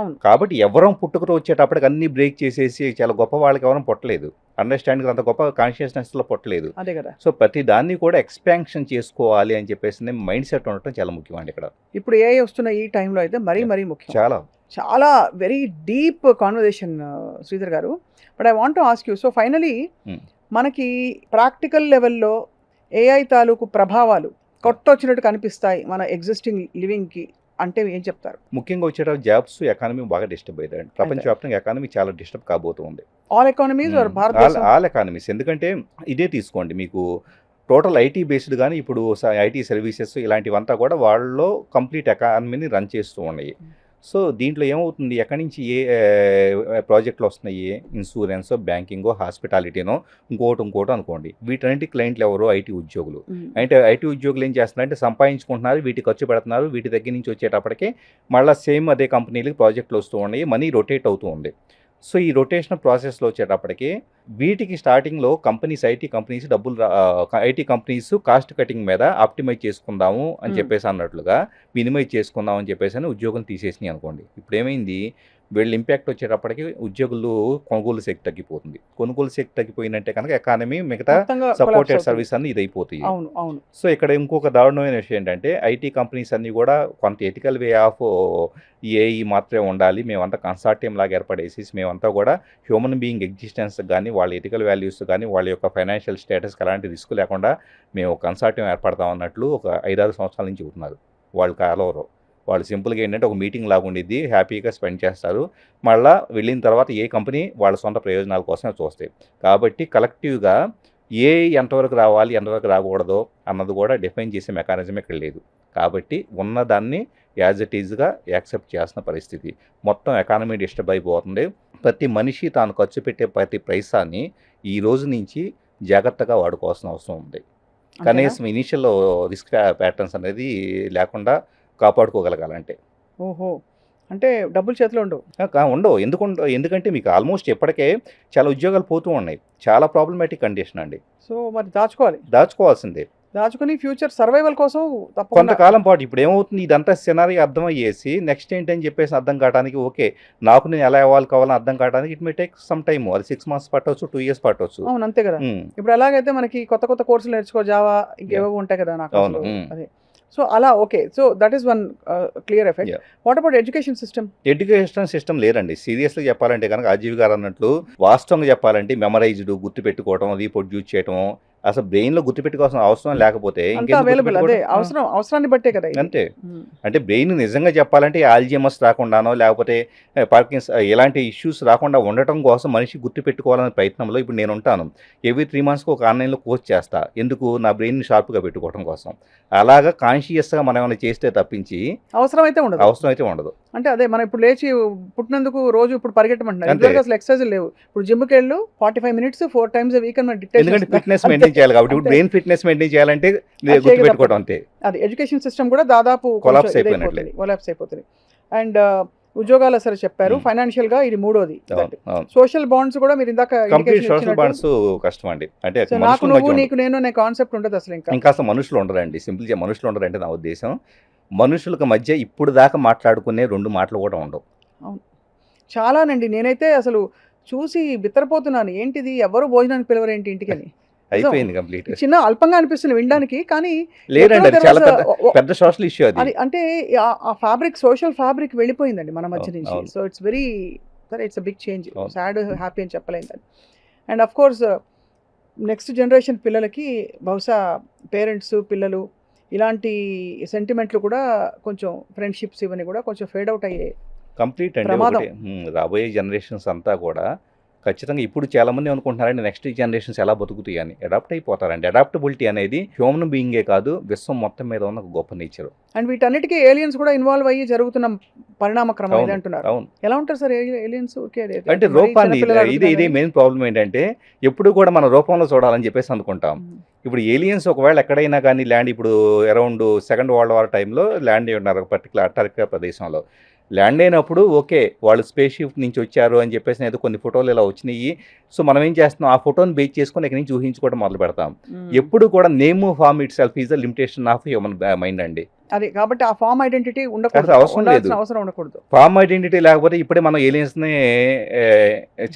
కాబట్టి ఎవరం పుట్టుకతో వచ్చేటప్పటికి అన్ని బ్రేక్ చేసేసి చాలా గొప్ప వాళ్ళకి ఎవరం పుట్టలేదు, అండర్స్టాండింగ్ అంత గొప్ప కాన్షియస్నెస్లో పుట్టలేదు. అదే కదా. సో ప్రతి దాన్ని కూడా ఎక్స్పాన్షన్ చేసుకోవాలి అని చెప్పేసి మైండ్ సెట్ ఉండటం చాలా ముఖ్యం అండి ఇక్కడ. ఇప్పుడు ఏఐ వస్తున్న ఈ టైంలో అయితే మరీ ముఖ్యం, చాలా వెరీ డీప్ కాన్వర్జేషన్ శ్రీధర్ గారు. But I want to ask you, so finally మనకి ప్రాక్టికల్ లెవెల్లో ఏఐ తాలూకు ప్రభావాలు కొట్టొచ్చినట్టు కనిపిస్తాయి మన ఎగ్జిస్టింగ్ లివింగ్కి అంటే ఏం చెప్తారు? ముఖ్యంగా వచ్చేటప్పుడు జాబ్స్, ఎకానమీ బాగా డిస్టర్బ్ అవుతాయి. ప్రపంచవ్యాప్తంగా ఎకానమీ చాలా డిస్టర్బ్ కాబోతుంది. All economies all economies. ఎందుకంటే ఇదే తీసుకోండి, మీకు టోటల్ ఐటీ బేస్డ్ కానీ ఇప్పుడు ఐటీ సర్వీసెస్ ఇలాంటివంతా కూడా వాళ్ళలో కంప్లీట్ ఎకానమీని రన్ చేస్తూ ఉన్నాయి. సో దీంట్లో ఏమవుతుంది, ఎక్కడి నుంచి ఏ ప్రాజెక్టులు వస్తున్నాయి, ఇన్సూరెన్స్, బ్యాంకింగ్, హాస్పిటాలిటీనో ఇంకోటి అనుకోండి, వీటన్నిటి క్లయింట్లు ఎవరో ఐటీ ఉద్యోగులు. అంటే ఐటీ ఉద్యోగులు ఏం చేస్తున్నారంటే సంపాదించుకుంటున్నారు, వీటి ఖర్చు పెడుతున్నారు, వీటి దగ్గర నుంచి వచ్చేటప్పటికే మళ్ళీ సేమ్ అదే కంపెనీలకి ప్రాజెక్టులు వస్తూ ఉన్నాయి, మనీ రొటేట్ అవుతూ ఉంది. సో ఈ రొటేషన్ ప్రాసెస్లో వచ్చేటప్పటికి వీటికి స్టార్టింగ్లో ఐటీ కంపెనీస్ కాస్ట్ కటింగ్ మీద ఆప్టిమైజ్ చేసుకుందాము అని చెప్పేసి అన్నట్లుగా మినిమైజ్ చేసుకుందాం అని చెప్పేసి అని ఉద్యోగం తీసేసినాయి అనుకోండి. ఇప్పుడు ఏమైంది, వీళ్ళ ఇంపాక్ట్ వచ్చేటప్పటికి ఉద్యోగులు కొనుగోలు శక్తి తగ్గిపోతుంది. కొనుగోలు శక్తి తగ్గిపోయినంటే కనుక ఎకానమీ మిగతా మొత్తంగా సపోర్టెడ్ collapse అవుతుంది. సర్వీస్ అన్ని ఇదైపోతాయి. అవును అవును సో ఇక్కడ ఇంకొక దారుణమైన విషయం ఏంటంటే ఐటీ కంపెనీస్ అన్నీ కూడా కొంత ఎథికల్ వే ఆఫ్ ఏఈ మాత్రమే ఉండాలి, మేమంతా కన్సార్టియం లాగా ఏర్పడేసి మేమంతా కూడా హ్యూమన్ బీయింగ్ ఎగ్జిస్టెన్స్ కానీ వాళ్ళ ఎథికల్ వాల్యూస్ కానీ వాళ్ళ యొక్క ఫైనాన్షియల్ స్టేటస్కి ఎలాంటి రిస్క్ లేకుండా మేము కన్సార్టియం ఏర్పడతాం అన్నట్లు ఒక 5-6 సంవత్సరాల నుంచి చెబుతున్నారు. వాళ్ళు కలవరు. వాళ్ళు సింపుల్గా ఏంటంటే ఒక మీటింగ్ లాగా ఉండిద్ది, హ్యాపీగా స్పెండ్ చేస్తారు, మళ్ళీ వెళ్ళిన తర్వాత ఏ కంపెనీ వాళ్ళ సొంత ప్రయోజనాల కోసమే చూస్తాయి. కాబట్టి కలెక్టివ్గా ఏ ఎంతవరకు రావాలి ఎంతవరకు రాకూడదో అన్నది కూడా డిఫైన్ చేసే మెకానిజం ఇక్కడ లేదు. కాబట్టి ఉన్నదాన్ని యాజ్ ఇట్ ఈజ్గా యాక్సెప్ట్ చేసిన పరిస్థితి. మొత్తం ఎకానమీ డిస్టర్బ్ అయిపోతుంది. ప్రతి మనిషి తాను ఖర్చు పెట్టే ప్రతి పైసాని ఈ రోజు నుంచి జాగ్రత్తగా వాడుకోవాల్సిన అవసరం ఉంది. కనీసం ఇనీషియల్ రిస్క్ ప్యాటర్న్స్ అనేది లేకుండా కాపాడుకోగలగాలంటే. ఓహో అంటే డబ్బులు చేతిలో ఉండవు. ఉండవు. ఎందుకంటే మీకు ఆల్మోస్ట్ ఇప్పటికే చాలా ఉద్యోగాలు పోతూ ఉన్నాయి. చాలా ప్రాబ్లమాటిక్ కండిషన్ అండి. సో మరి దాచుకోవాల్సిందే. దాచుకుని ఫ్యూచర్ సర్వైవల్ కోసం తప్పకుండా కొంతకాలం పాటు ఇప్పుడు ఏమవుతుంది, ఇదంతా సినారీ అర్థమయ్యేసి నెక్స్ట్ ఏంటని చెప్పేసి అర్థం కావడానికి ఓకే నాకు నేను ఎలా ఇవ్వాలి కావాలని అర్థం కావడానికి it may take some time. అది 6 months పట్టవచ్చు, 2 years పట్టవచ్చు. అవును అంతే కదా. ఇప్పుడు ఎలాగైతే మనకి కొత్త కొత్త కోర్సులు నేర్చుకో, జావా ఇంకేవో ఉంటాయి కదా నాకు అవును. అదే. సో అలా okay. So that is one clear effect. What about education system? Education system లేదండి. సీరియస్గా చెప్పాలంటే కనుక అజీవ్ గారు అన్నట్లు వాస్తవంగా చెప్పాలంటే మెమరైజ్డ్ గుర్తుపెట్టుకోవడం, రీప్రొడ్యూస్ చేయడం, అసలు బ్రెయిన్లో గుర్తుపెట్టుకోవాల్సిన అవసరం లేకపోతే అంతా అవైలబుల్. అదే అవసరాన్ని బట్టే కదా ఇది. అంతే. అంటే బ్రెయిన్ నిజంగా చెప్పాలంటే ఆల్జీమస్ రాకుండానో లేకపోతే పార్కిన్స్ ఇలాంటి ఇష్యూస్ రాకుండా ఉండటం కోసం మనిషి గుర్తుపెట్టుకోవాలనే ప్రయత్నంలో ఇప్పుడు నేను ఉంటాను. ఎవ్రీ 3 months ఒక ఆన్లైన్లో కోర్స్ చేస్తా. ఎందుకు? నా బ్రెయిన్ షార్ప్గా పెట్టుకోవడం కోసం. అలాగా కాన్షియస్గా మనం ఏమైనా చేస్తే తప్పించి అవసరం అయితే ఉండదు. అంటే అదే మనం ఇప్పుడు లేచి పుట్టినందుకు రోజు ఇప్పుడు పరిగెట్టమంటున్నారు. అసలు ఎక్సర్సైజ్ లేవు. ఇప్పుడు జిమ్కి వెళ్ళు 45 minutes 4 times a week అని ఎందుకంటే ఫిట్నెస్ మెయింటైన్ చేయాలి కాబట్టి. ఇప్పుడు బ్రెయిన్ ఫిట్నెస్ మెయింటైన్ చేయాలంటే గుర్తుపెట్టుకోవడం అంతే. అది ఎడ్యుకేషన్ సిస్టమ్ కూడా దాదాపు కొలాప్స్ అయిపోయినట్లే. అండ్ ఉద్యోగాలు సరే చెప్పారు. ఫైనాన్షియల్ గా ఇది మూడోది. సోషల్ బాండ్స్ కూడా మీరు ఇందాక సోషల్ బాండ్స్ కష్టం అండి. అంటే నాకు నువ్వు నీకు నేను అనే కాన్సెప్ట్ ఉండదు అసలు. ఇంకా అసలు మనుషులు ఉండరండి. సింపుల్గా మనుషులు ఉండరంటే నా ఉద్దేశం మనుషులకు మధ్య ఇప్పుడు దాకా మాట్లాడుకునే 2 మాటలు కూడా ఉండవు. అవును చాలానండి. నేనైతే అసలు చూసి బిత్తరపోతున్నాను. ఏంటిది ఎవరు భోజనానికి పిలవరేంటి ఇంటికని. అయిపోయింది కంప్లీట్. చిన్న అల్పంగా అనిపిస్తుంది వినడానికి, కానీ లేదండి అది చాలా పెద్ద సోషల్ ఇష్యూ అది. అంటే ఆ ఫ్యాబ్రిక్, సోషల్ ఫ్యాబ్రిక్ వెళ్ళిపోయిందండి మన మధ్య నుంచి. So it's very it's a big change. Sad happy అని చెప్పలేం దాన్ని. And of course next generation పిల్లలకి బహుశా పేరెంట్స్ పిల్లలు ఇలాంటి సెంటిమెంట్లు కూడా కొంచెం ఫ్రెండ్షిప్స్ ఇవన్నీ కూడా కొంచెం ఫేడ్ అవుట్ అయ్యే కంప్లీట్ అండి. రాబోయే జనరేషన్స్ అంతా కూడా ఖచ్చితంగా ఇప్పుడు చాలామంది అనుకుంటున్నారండి నెక్స్ట్ జనరేషన్స్ ఎలా బతుకుతాయి అని. అడాప్ట్ అయిపోతారండి. అడాప్టబిలిటీ అనేది హ్యూమన్ బీయింగే కాదు విశ్వం మొత్తం మీద ఉన్న ఒక గొప్ప నేచర్. అండ్ వీటన్నిటికీ ఏలియన్స్ కూడా ఇన్వాల్వ్ అయ్యి జరుగుతున్న పరిణామ క్రమం ఇది అంటున్నారు. అవును. ఎలా ఉంటారు సార్ ఏలియన్స్? అంటే రూపాన్ని ఇదే మెయిన్ ప్రాబ్లం ఏంటంటే ఎప్పుడు కూడా మన రూపంలో చూడాలని చెప్పేసి అనుకుంటాం. ఇప్పుడు ఏలియన్స్ ఒకవేళ ఎక్కడైనా కానీ ల్యాండ్, ఇప్పుడు అరౌండ్ సెకండ్ వరల్డ్ వార్ టైంలో ల్యాండ్ అయి ఉన్నారు పర్టికులర్ అంటార్కిటికా ప్రదేశంలో. ల్యాండ్ అయినప్పుడు ఓకే వాళ్ళు స్పేస్ షిప్ నుంచి వచ్చారు అని చెప్పేసి ఏదో కొన్ని ఫోటోలు ఇలా వచ్చినాయి. సో మనం ఏం చేస్తున్నాం, ఆ ఫోటోని బేస్ చేసుకొని ఇక్కడి నుంచి ఊహించుకోవడం మొదలు పెడతాం. ఎప్పుడు కూడా name form itself is the limitation of human mind అండి. అది కాబట్టి ఆ ఫామ్ ఐడెంటిటీ అవసరం ఉండకూడదు. ఫామ్ ఐడెంటిటీ లేకపోతే ఇప్పుడే మనం ఏలియన్స్ని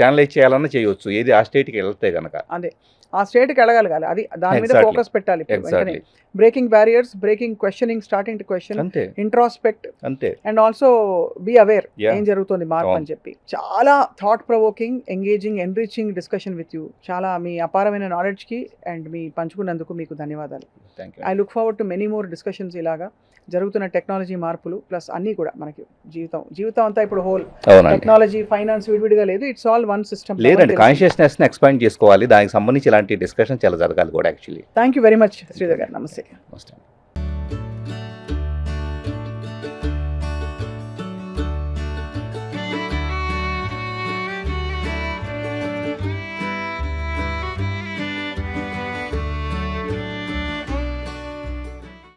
ఛానలైజ్ చేయాలన్నా చేయొచ్చు. ఏది ఆ స్టేట్కి వెళ్తే కనుక అదే ఆ స్టేట్కి వెళ్ళగలగాలి. అది దాని మీద ఫోకస్ పెట్టాలి. Breaking barriers, breaking questioning, starting to question, introspect అంతే. అండ్ ఆల్సో బీ అవేర్ ఏం జరుగుతుంది మార్పు అని చెప్పి. చాలా thought provoking, engaging, enriching discussion with you. చాలా మీ అపారమైన నాలెడ్జ్కి అండ్ మీ పంచుకున్నందుకు మీకు ధన్యవాదాలు. I look forward to many more discussions. ఇలాగా జరుగుతున్న టెక్నాలజీ మార్పులు ప్లస్ అన్నీ కూడా మనకి జీవితం అంతా ఇప్పుడు హోల్ టెక్నాలజీ, ఫైనాన్స్ విడివిడిగా లేదు. It's all one system. లేదండి, కాన్షియస్నెస్ ని ఎక్స్పాండ్ చేసుకోవాలి. దానికి సంబంధించి ఇలాంటి డిస్కషన్ చాలా జరగాలి కూడా actually. Thank you very much Sridhar గారు. నమస్తే.